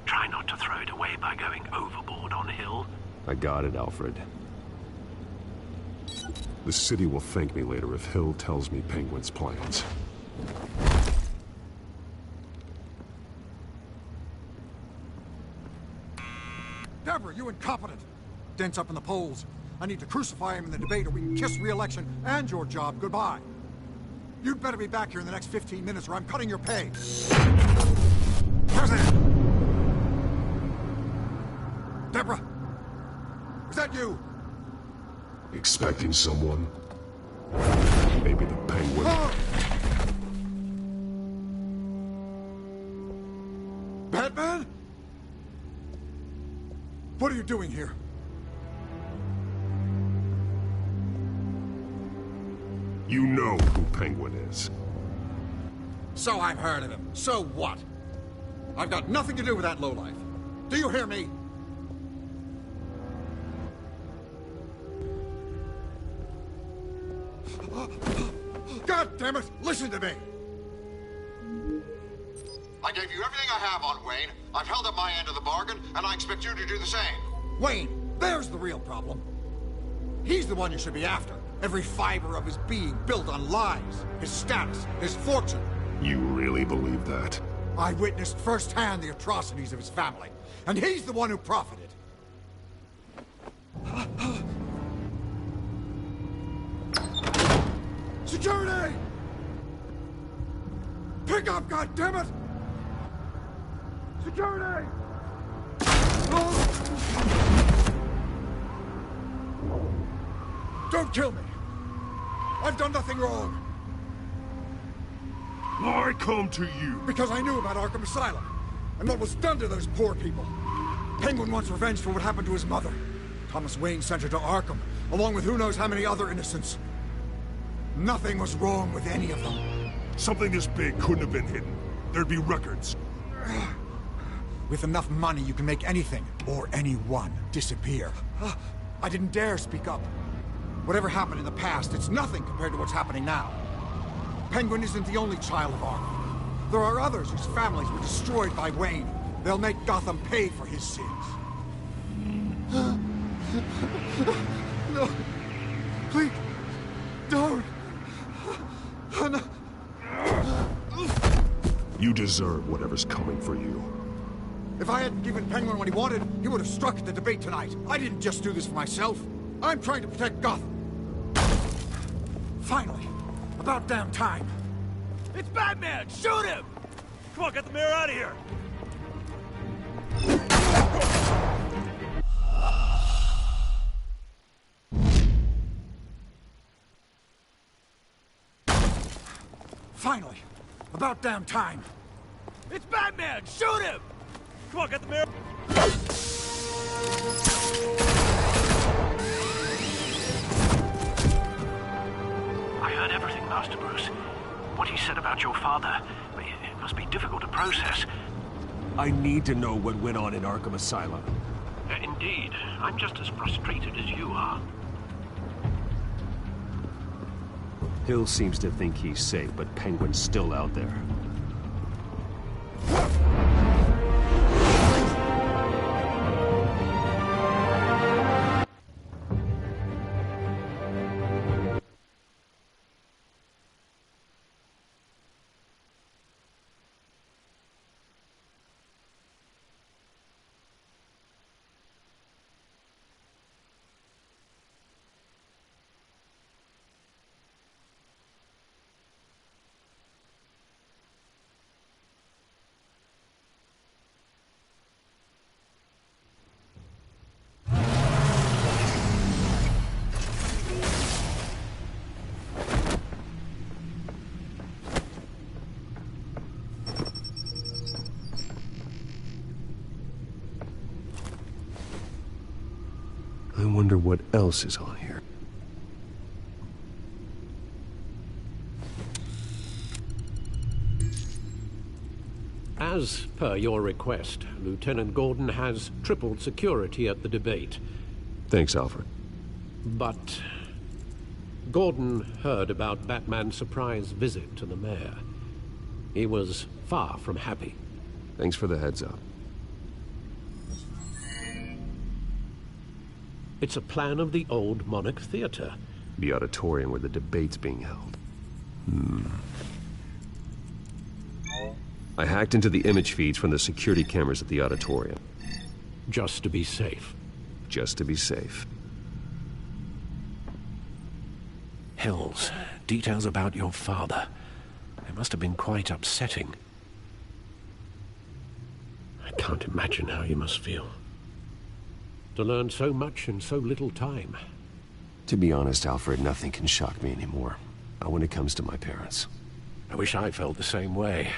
Speaker 8: Try not to throw it away by going overboard on Hill.
Speaker 10: I got it, Alfred. The city will thank me later if Hill tells me Penguin's plans.
Speaker 21: Deborah, you incompetent! Dent's up in the polls. I need to crucify him in the debate or we can kiss re-election and your job goodbye. You'd better be back here in the next 15 minutes or I'm cutting your pay. How's that? Deborah! Is that you?
Speaker 10: Expecting someone? Maybe the Penguin.
Speaker 21: Batman? What are you doing here?
Speaker 10: You know who Penguin is.
Speaker 21: So I've heard of him. So what? I've got nothing to do with that lowlife. Do you hear me? God damn it! Listen to me!
Speaker 22: I gave you everything I have on Wayne. I've held up my end of the bargain, and I expect you to do the same.
Speaker 21: Wayne, there's the real problem. He's the one you should be after. Every fiber of his being built on lies, his status, his fortune.
Speaker 10: You really believe that?
Speaker 21: I witnessed firsthand the atrocities of his family, and he's the one who profited. Security! Pick up, goddammit! Security! Don't kill me! I've done nothing wrong!
Speaker 10: I come to you
Speaker 21: because I knew about Arkham Asylum, and what was done to those poor people. Penguin wants revenge for what happened to his mother. Thomas Wayne sent her to Arkham, along with who knows how many other innocents. Nothing was wrong with any of them.
Speaker 10: Something this big couldn't have been hidden. There'd be records.
Speaker 21: With enough money, you can make anything, or anyone, disappear. I didn't dare speak up. Whatever happened in the past, it's nothing compared to what's happening now. Penguin isn't the only child of Arkham. There are others whose families were destroyed by Wayne. They'll make Gotham pay for his sins. No. Please. Don't. No.
Speaker 10: You deserve whatever's coming for you.
Speaker 21: If I hadn't given Penguin what he wanted, he would have struck at the debate tonight. I didn't just do this for myself. I'm trying to protect Gotham. Finally. About damn time.
Speaker 13: It's Batman! Shoot him! Come on, get the mayor out of here!
Speaker 21: Finally. About damn time.
Speaker 13: It's Batman! Shoot him! Come on, get the mayor...
Speaker 8: I heard everything, Master Bruce. What he said about your father, it must be difficult to process.
Speaker 10: I need to know what went on in Arkham Asylum.
Speaker 8: Indeed. I'm just as frustrated as you are.
Speaker 10: Hill seems to think he's safe, but Penguin's still out there. I wonder what else is on here.
Speaker 8: As per your request, Lieutenant Gordon has tripled security at the debate.
Speaker 10: Thanks, Alfred.
Speaker 8: But Gordon heard about Batman's surprise visit to the mayor. He was far from happy.
Speaker 10: Thanks for the heads up.
Speaker 8: It's a plan of the old Monarch Theater.
Speaker 10: The auditorium where the debate's being held. I hacked into the image feeds from the security cameras at the auditorium.
Speaker 8: Just to be safe.
Speaker 10: Just to be safe.
Speaker 8: Hills, details about your father. They must have been quite upsetting. I can't imagine how you must feel. To learn so much in so little time.
Speaker 10: To be honest, Alfred, nothing can shock me anymore. Not when it comes to my parents.
Speaker 8: I wish I felt the same way.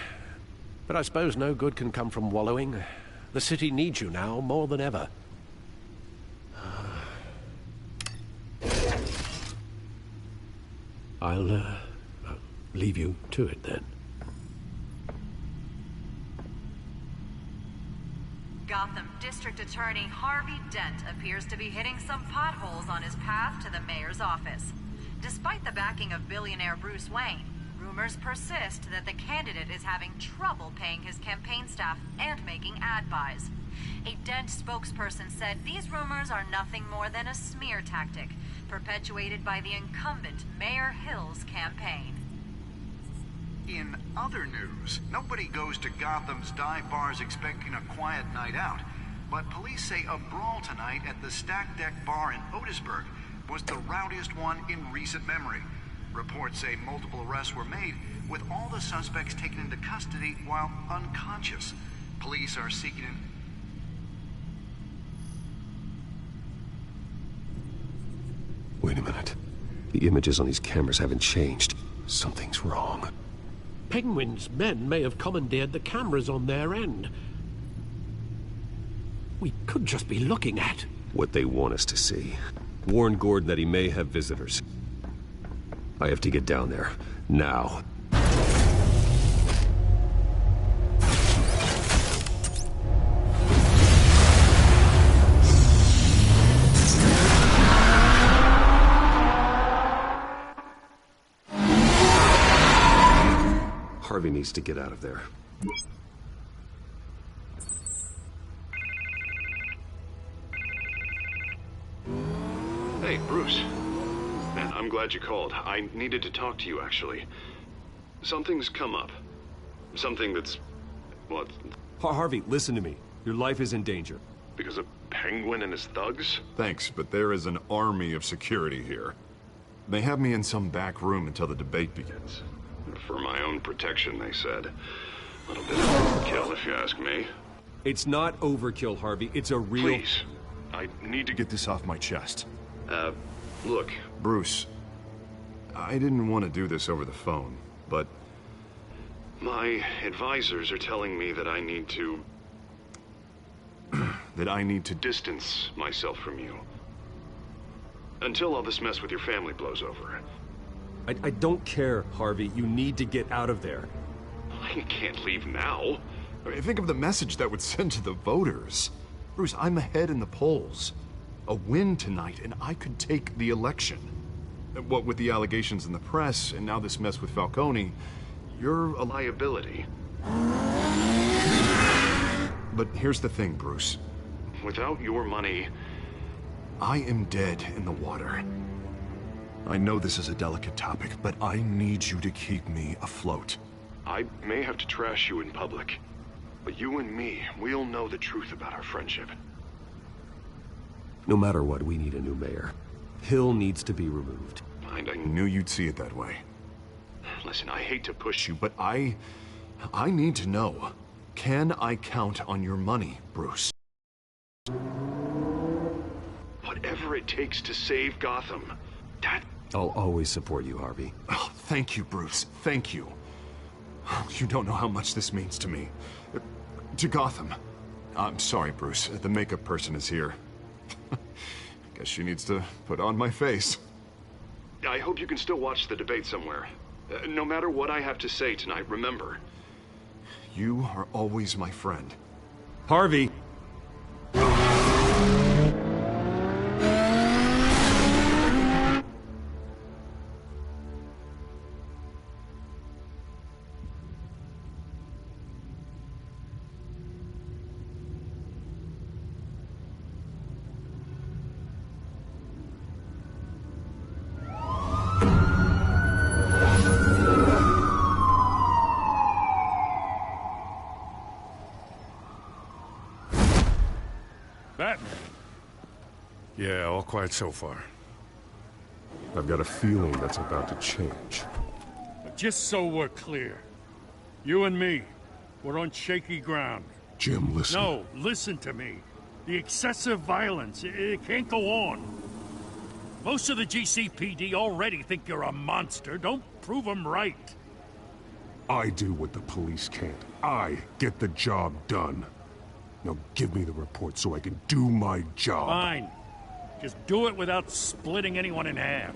Speaker 8: But I suppose no good can come from wallowing. The city needs you now more than ever. I'll leave you to it then.
Speaker 18: Gotham District Attorney Harvey Dent appears to be hitting some potholes on his path to the mayor's office. Despite the backing of billionaire Bruce Wayne, rumors persist that the candidate is having trouble paying his campaign staff and making ad buys. A Dent spokesperson said these rumors are nothing more than a smear tactic, perpetuated by the incumbent Mayor Hill's campaign.
Speaker 7: In other news, nobody goes to Gotham's dive bars expecting a quiet night out, but police say a brawl tonight at the Stack Deck Bar in Otisburg was the rowdiest one in recent memory. Reports say multiple arrests were made, with all the suspects taken into custody while unconscious. Police are seeking an...
Speaker 10: Wait a minute. The images on these cameras haven't changed. Something's wrong.
Speaker 8: Penguin's men may have commandeered the cameras on their end. We could just be looking at
Speaker 10: what they want us to see. Warn Gordon that he may have visitors. I have to get down there. Now. Harvey needs to get out of there.
Speaker 9: Hey, Bruce. Man, I'm glad you called. I needed to talk to you, actually. Something's come up. Something that's... well...
Speaker 10: Harvey, listen to me. Your life is in danger.
Speaker 9: Because of Penguin and his thugs?
Speaker 3: Thanks, but there is an army of security here. They have me in some back room until the debate begins.
Speaker 9: For my own protection, they said. A little bit of overkill, if you ask me.
Speaker 10: It's not overkill, Harvey. It's a real...
Speaker 9: Please. I need to
Speaker 3: get this off my chest.
Speaker 9: Look.
Speaker 3: Bruce, I didn't want to do this over the phone, but...
Speaker 9: my advisors are telling me that I need to...
Speaker 3: that I need to...
Speaker 9: distance myself from you. Until all this mess with your family blows over.
Speaker 10: I don't care, Harvey. You need to get out of there.
Speaker 9: I can't leave now.
Speaker 3: I mean, think of the message that would send to the voters. Bruce, I'm ahead in the polls. A win tonight, and I could take the election. What with the allegations in the press, and now this mess with Falcone, you're a
Speaker 9: liability.
Speaker 3: But here's the thing, Bruce.
Speaker 9: Without your money...
Speaker 3: I am dead in the water. I know this is a delicate topic, but I need you to keep me afloat.
Speaker 9: I may have to trash you in public, but you and me, we'll know the truth about our friendship.
Speaker 10: No matter what, we need a new mayor. Hill needs to be removed.
Speaker 3: I knew you'd see it that way.
Speaker 9: Listen, I hate to push you,
Speaker 3: but I need to know. Can I count on your money, Bruce?
Speaker 9: Whatever it takes to save Gotham.
Speaker 10: I'll always support you, Harvey.
Speaker 3: Oh, thank you, Bruce. Thank you. You don't know how much this means to me. To Gotham. I'm sorry, Bruce. The makeup person is here. Guess she needs to put on my face.
Speaker 9: I hope you can still watch the debate somewhere. No matter what I have to say tonight, remember.
Speaker 3: You are always my friend.
Speaker 10: Harvey!
Speaker 5: Batman?
Speaker 12: Yeah, all quiet so far.
Speaker 3: I've got a feeling that's about to change.
Speaker 5: Just so we're clear, you and me, we're on shaky ground.
Speaker 3: Jim, listen.
Speaker 5: No, listen to me. The excessive violence, it can't go on. Most of the GCPD already think you're a monster. Don't prove them right.
Speaker 3: I do what the police can't. I get the job done. Now give me the report so I can do my job.
Speaker 5: Fine. Just do it without splitting anyone in half.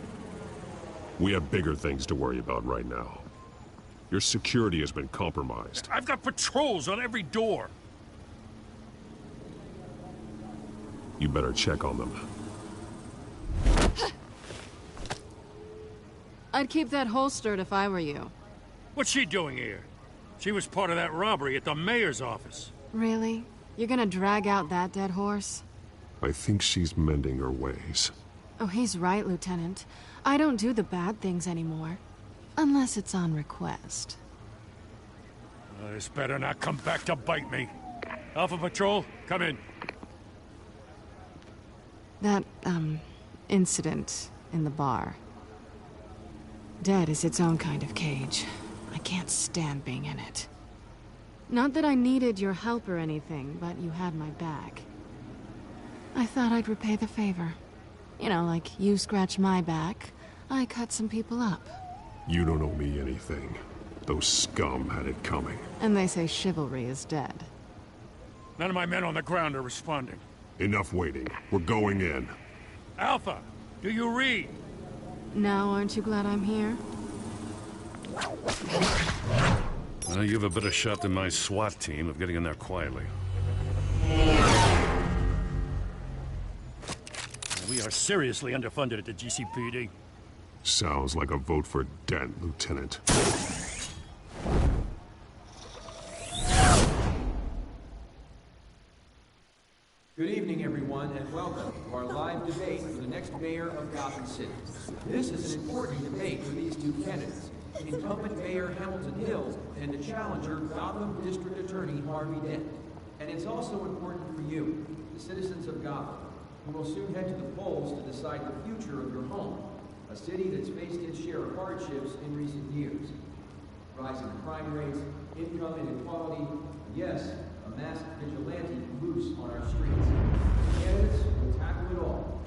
Speaker 3: We have bigger things to worry about right now. Your security has been compromised.
Speaker 5: I've got patrols on every door.
Speaker 3: You better check on them.
Speaker 19: I'd keep that holstered if I were you.
Speaker 5: What's she doing here? She was part of that robbery at the mayor's office.
Speaker 19: Really? You're gonna drag out that dead horse?
Speaker 3: I think she's mending her ways.
Speaker 19: Oh, he's right, Lieutenant. I don't do the bad things anymore. Unless it's on request.
Speaker 5: This better not come back to bite me. Alpha Patrol, come in.
Speaker 19: That, incident in the bar. Dead is its own kind of cage. I can't stand being in it. Not that I needed your help or anything, but you had my back. I thought I'd repay the favor. You know, like you scratch my back, I cut some people up.
Speaker 3: You don't owe me anything. Those scum had it coming.
Speaker 19: And they say chivalry is dead.
Speaker 5: None of my men on the ground are responding.
Speaker 3: Enough waiting. We're going in.
Speaker 5: Alpha, do you read?
Speaker 19: Now, aren't you glad I'm here?
Speaker 5: Well, you have a better shot than my SWAT team of getting in there quietly. We are seriously underfunded at the GCPD.
Speaker 3: Sounds like a vote for Dent, Lieutenant.
Speaker 1: Good evening, everyone, and welcome to our live debate for the next mayor of Gotham City. This is an important debate for these two candidates, incumbent Mayor Hamilton Hill and the challenger Gotham District Attorney Harvey Dent. And it's also important for you, the citizens of Gotham, who will soon head to the polls to decide the future of your home, a city that's faced its share of hardships in recent years. Rising crime rates, income inequality, and yes, a masked vigilante loose on our streets. Candidates will tackle it all.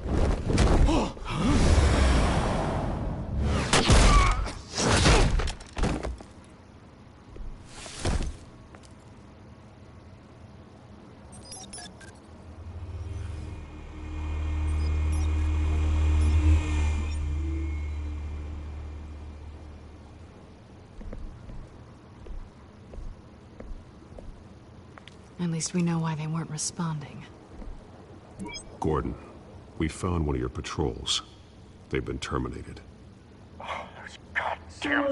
Speaker 19: At least we know why they weren't responding.
Speaker 3: Gordon, we found one of your patrols. They've been terminated.
Speaker 6: Sorry,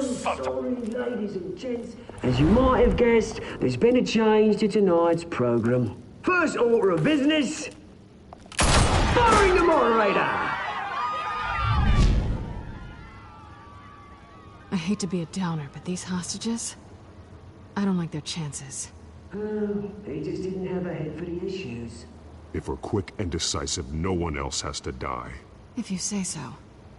Speaker 6: ladies and gents. As you might have guessed, there's been a change to tonight's program. First order of business, firing the moderator!
Speaker 19: I hate to be a downer, but these hostages, I don't like their chances.
Speaker 6: They just didn't have a head for the issues.
Speaker 3: If we're quick and decisive, no one else has to die.
Speaker 19: If you say so.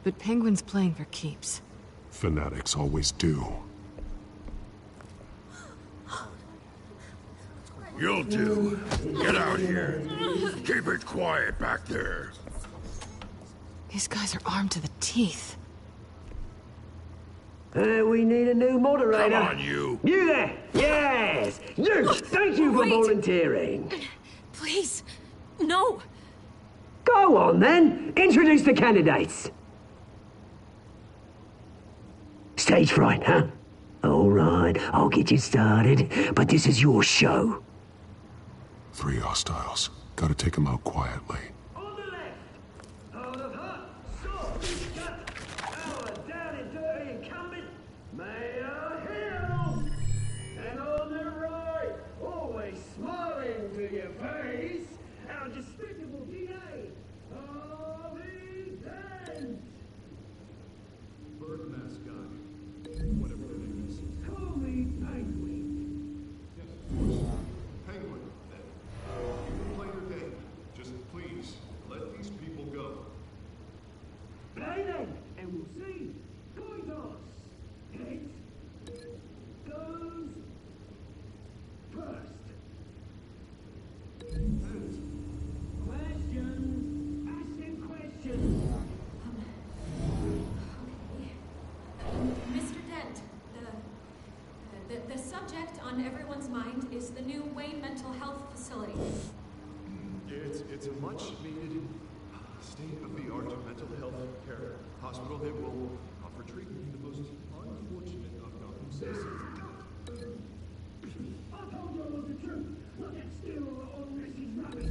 Speaker 19: But Penguin's playing for keeps.
Speaker 3: Fanatics always do.
Speaker 12: You'll do. Get out here. Keep it quiet back there.
Speaker 19: These guys are armed to the teeth.
Speaker 6: We need a new moderator.
Speaker 12: Come on, you.
Speaker 6: You there! Yes! You! Thank you for volunteering.
Speaker 4: Please, no.
Speaker 6: Go on, then. Introduce the candidates. Stage fright, huh? All right, I'll get you started, but this is your show.
Speaker 3: 3 hostiles. Gotta take them out quietly. Just It's a much-needed state-of-the-art mental health care hospital that will offer treatment in the most unfortunate of Gotham citizens.
Speaker 6: I told you all the truth. Look at still all this is rubbish.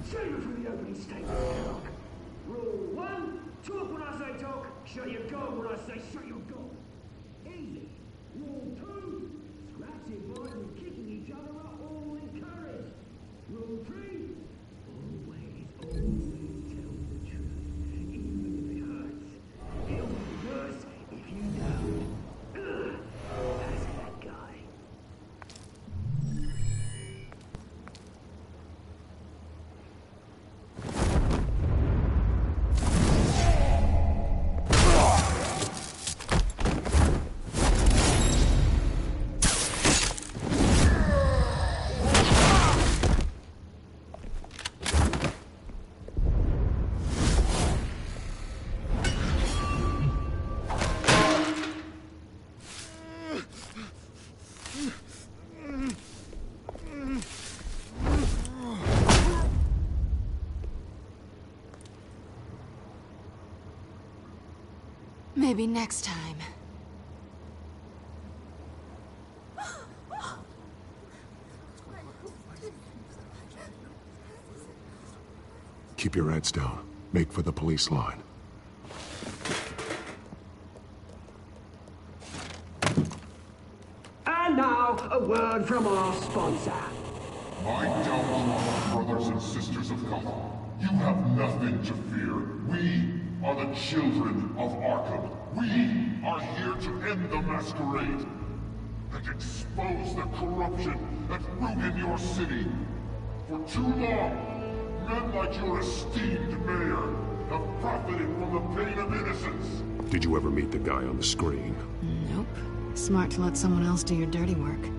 Speaker 6: Save it for the opening statement. Rule 1, talk when I say talk, shut your gob when I say shut your gob. Easy. Rule 2, scratching, biting, and kicking each other are all encouraged. Rule 3, always tell the truth, even if it hurts. It'll be worse if you don't. That's that guy.
Speaker 19: Maybe next time.
Speaker 3: Keep your heads down. Make for the police line.
Speaker 6: And now, a word from our sponsor.
Speaker 17: My downfall, brothers and sisters of Gotham. You have nothing to fear. We are the children of Arkham. We are here to end the masquerade and expose the corruption that ruined your city. For too long, men like your esteemed mayor have profited from the pain of innocence.
Speaker 3: Did you ever meet the guy on the screen?
Speaker 19: Nope. Smart to let someone else do your dirty work.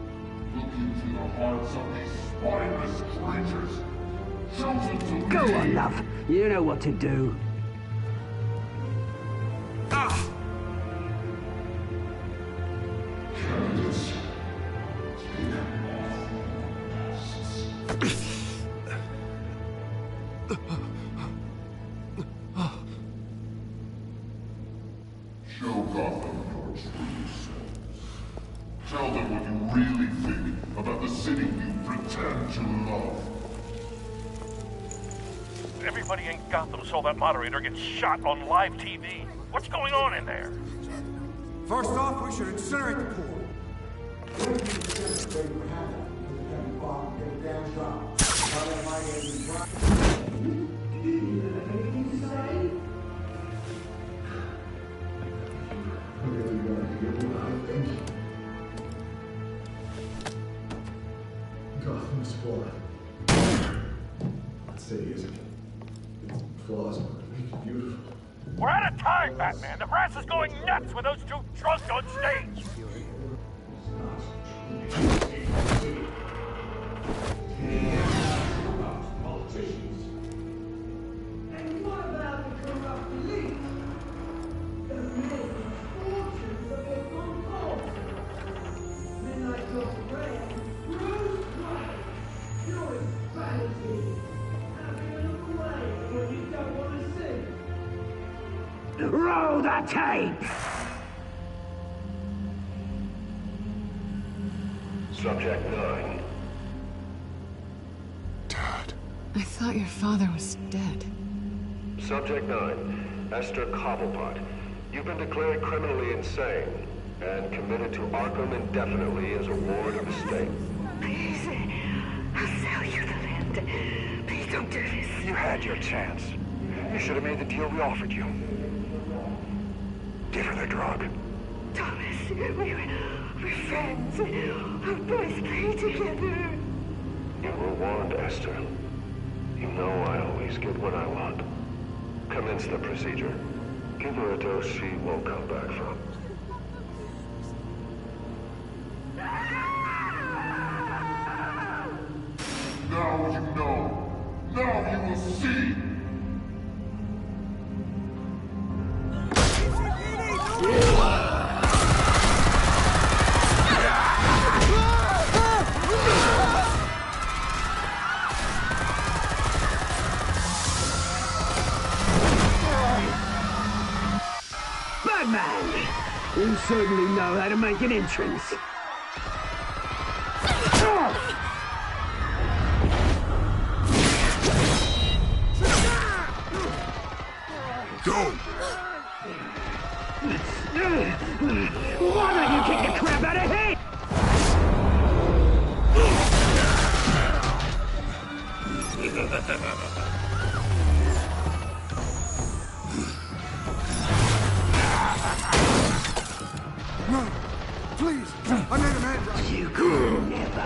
Speaker 17: Look into the hearts of these spineless creatures, chosen to
Speaker 6: Go
Speaker 17: lead.
Speaker 6: on, love. You know what to do.
Speaker 17: Candidates, show Gotham your true selves. Tell them what you really think about the city you pretend to love.
Speaker 13: Everybody in Gotham saw that moderator get shot on live TV. What's going on in there?
Speaker 21: First off, we should incinerate the pool.
Speaker 3: Gotham's flawed. That city isn't. Its flaws make it beautiful.
Speaker 13: We're out of time, Batman. The brass is going nuts with those two drunks on stage.
Speaker 6: And what about the corrupt elite? The men fortunes of their own cause. Men like your friend, Bruce Wayne, doing vanity, having a look away when you don't want to see. Roll the tape!
Speaker 11: Subject 9.
Speaker 19: I thought your father was dead.
Speaker 11: Subject 9. Esther Cobblepot. You've been declared criminally insane and committed to Arkham indefinitely as a ward of the state.
Speaker 14: Please, I'll sell you the land. Please don't do this.
Speaker 11: You had your chance. You should have made the deal we offered you. Give her the drug.
Speaker 14: Thomas, we're friends. Our boys play together.
Speaker 11: You were warned, Esther. You know I always get what I want. Commence the procedure. Give her a dose she won't come back from.
Speaker 17: Now you know. Now you will see.
Speaker 6: certainly know how to make an entrance.
Speaker 12: Go!
Speaker 6: Why don't you kick the crap out of him?
Speaker 20: No! Please! I made a man drive!
Speaker 6: You could never.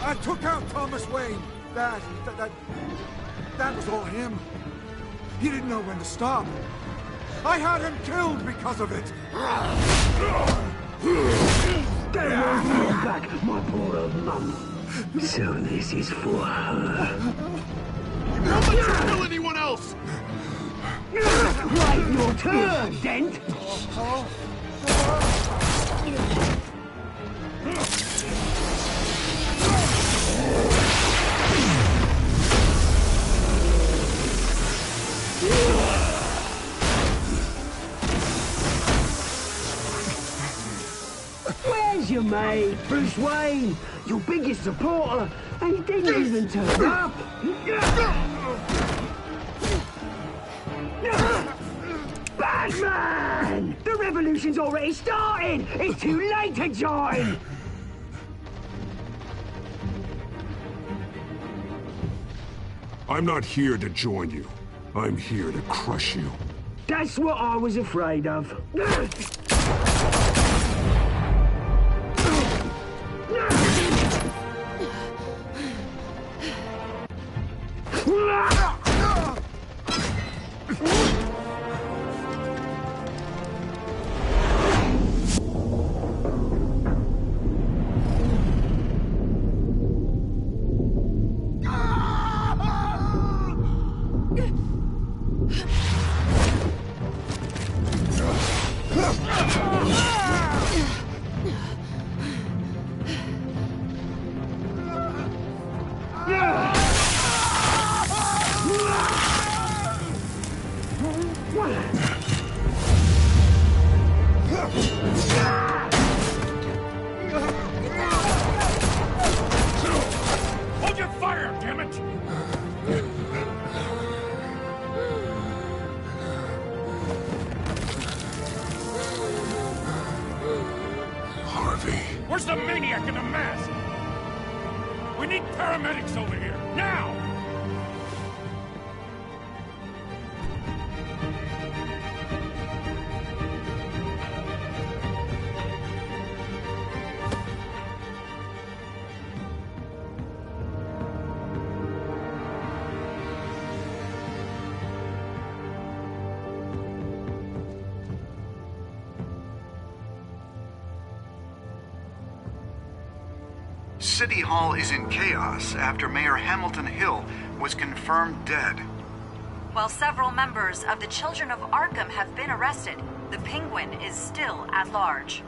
Speaker 20: I took out Thomas Wayne. That was all him. He didn't know when to stop. I had him killed because of it.
Speaker 6: Don't hold me back, my poor old mum. So this is for her.
Speaker 12: Don't let you kill anyone else!
Speaker 6: Right, your turn, Dent. Where's your mate, Bruce Wayne? Your biggest supporter, and he didn't even turn up. Batman! The revolution's already started! It's too late to join!
Speaker 12: I'm not here to join you. I'm here to crush you.
Speaker 6: That's what I was afraid of.
Speaker 13: Hold your fire, damn it!
Speaker 12: Harvey.
Speaker 13: Where's the maniac in the mask? We need paramedics over here, now!
Speaker 7: City Hall is in chaos after Mayor Hamilton Hill was confirmed dead.
Speaker 18: While several members of the Children of Arkham have been arrested, the Penguin is still at large.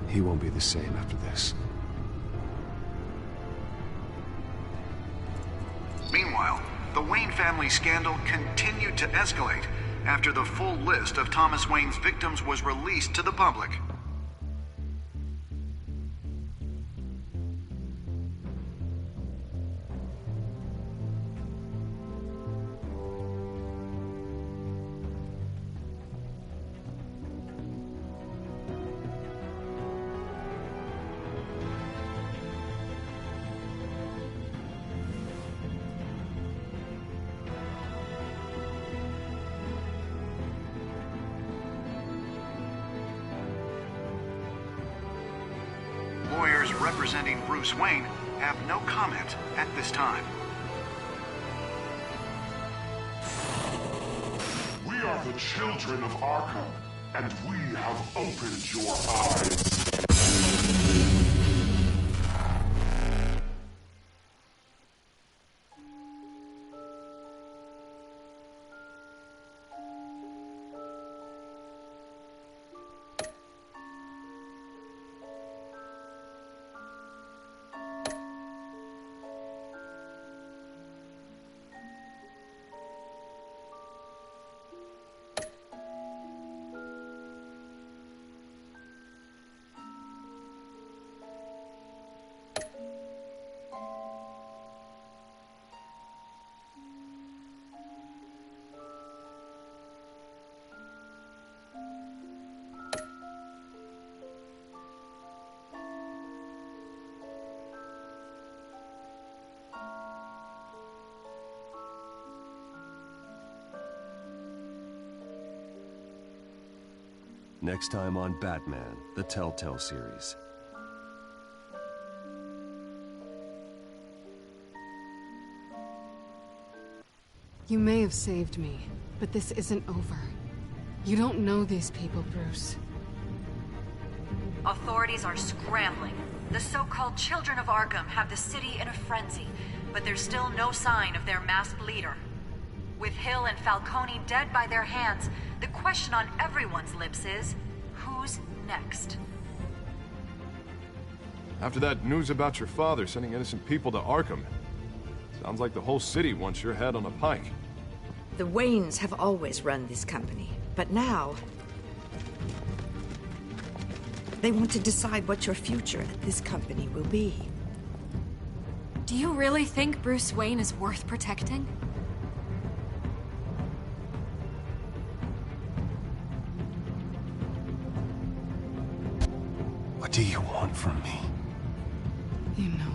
Speaker 10: He won't be the same after this.
Speaker 7: Meanwhile, the Wayne family scandal continued to escalate after the full list of Thomas Wayne's victims was released to the public. Lawyers representing Bruce Wayne have no comment at this time.
Speaker 17: are the children of Arkham, and we have opened your eyes.
Speaker 10: Next time on Batman, the Telltale series.
Speaker 19: You may have saved me, but this isn't over. You don't know these people, Bruce.
Speaker 18: Authorities are scrambling. The so-called Children of Arkham have the city in a frenzy, but there's still no sign of their masked leader. With Hill and Falcone dead by their hands, the question on everyone's lips is, who's next?
Speaker 15: After that news about your father sending innocent people to Arkham, sounds like the whole city wants your head on a pike.
Speaker 16: The Waynes have always run this company, but now they want to decide what your future at this company will be.
Speaker 4: Do you really think Bruce Wayne is worth protecting?
Speaker 3: What do you want from me?
Speaker 19: You know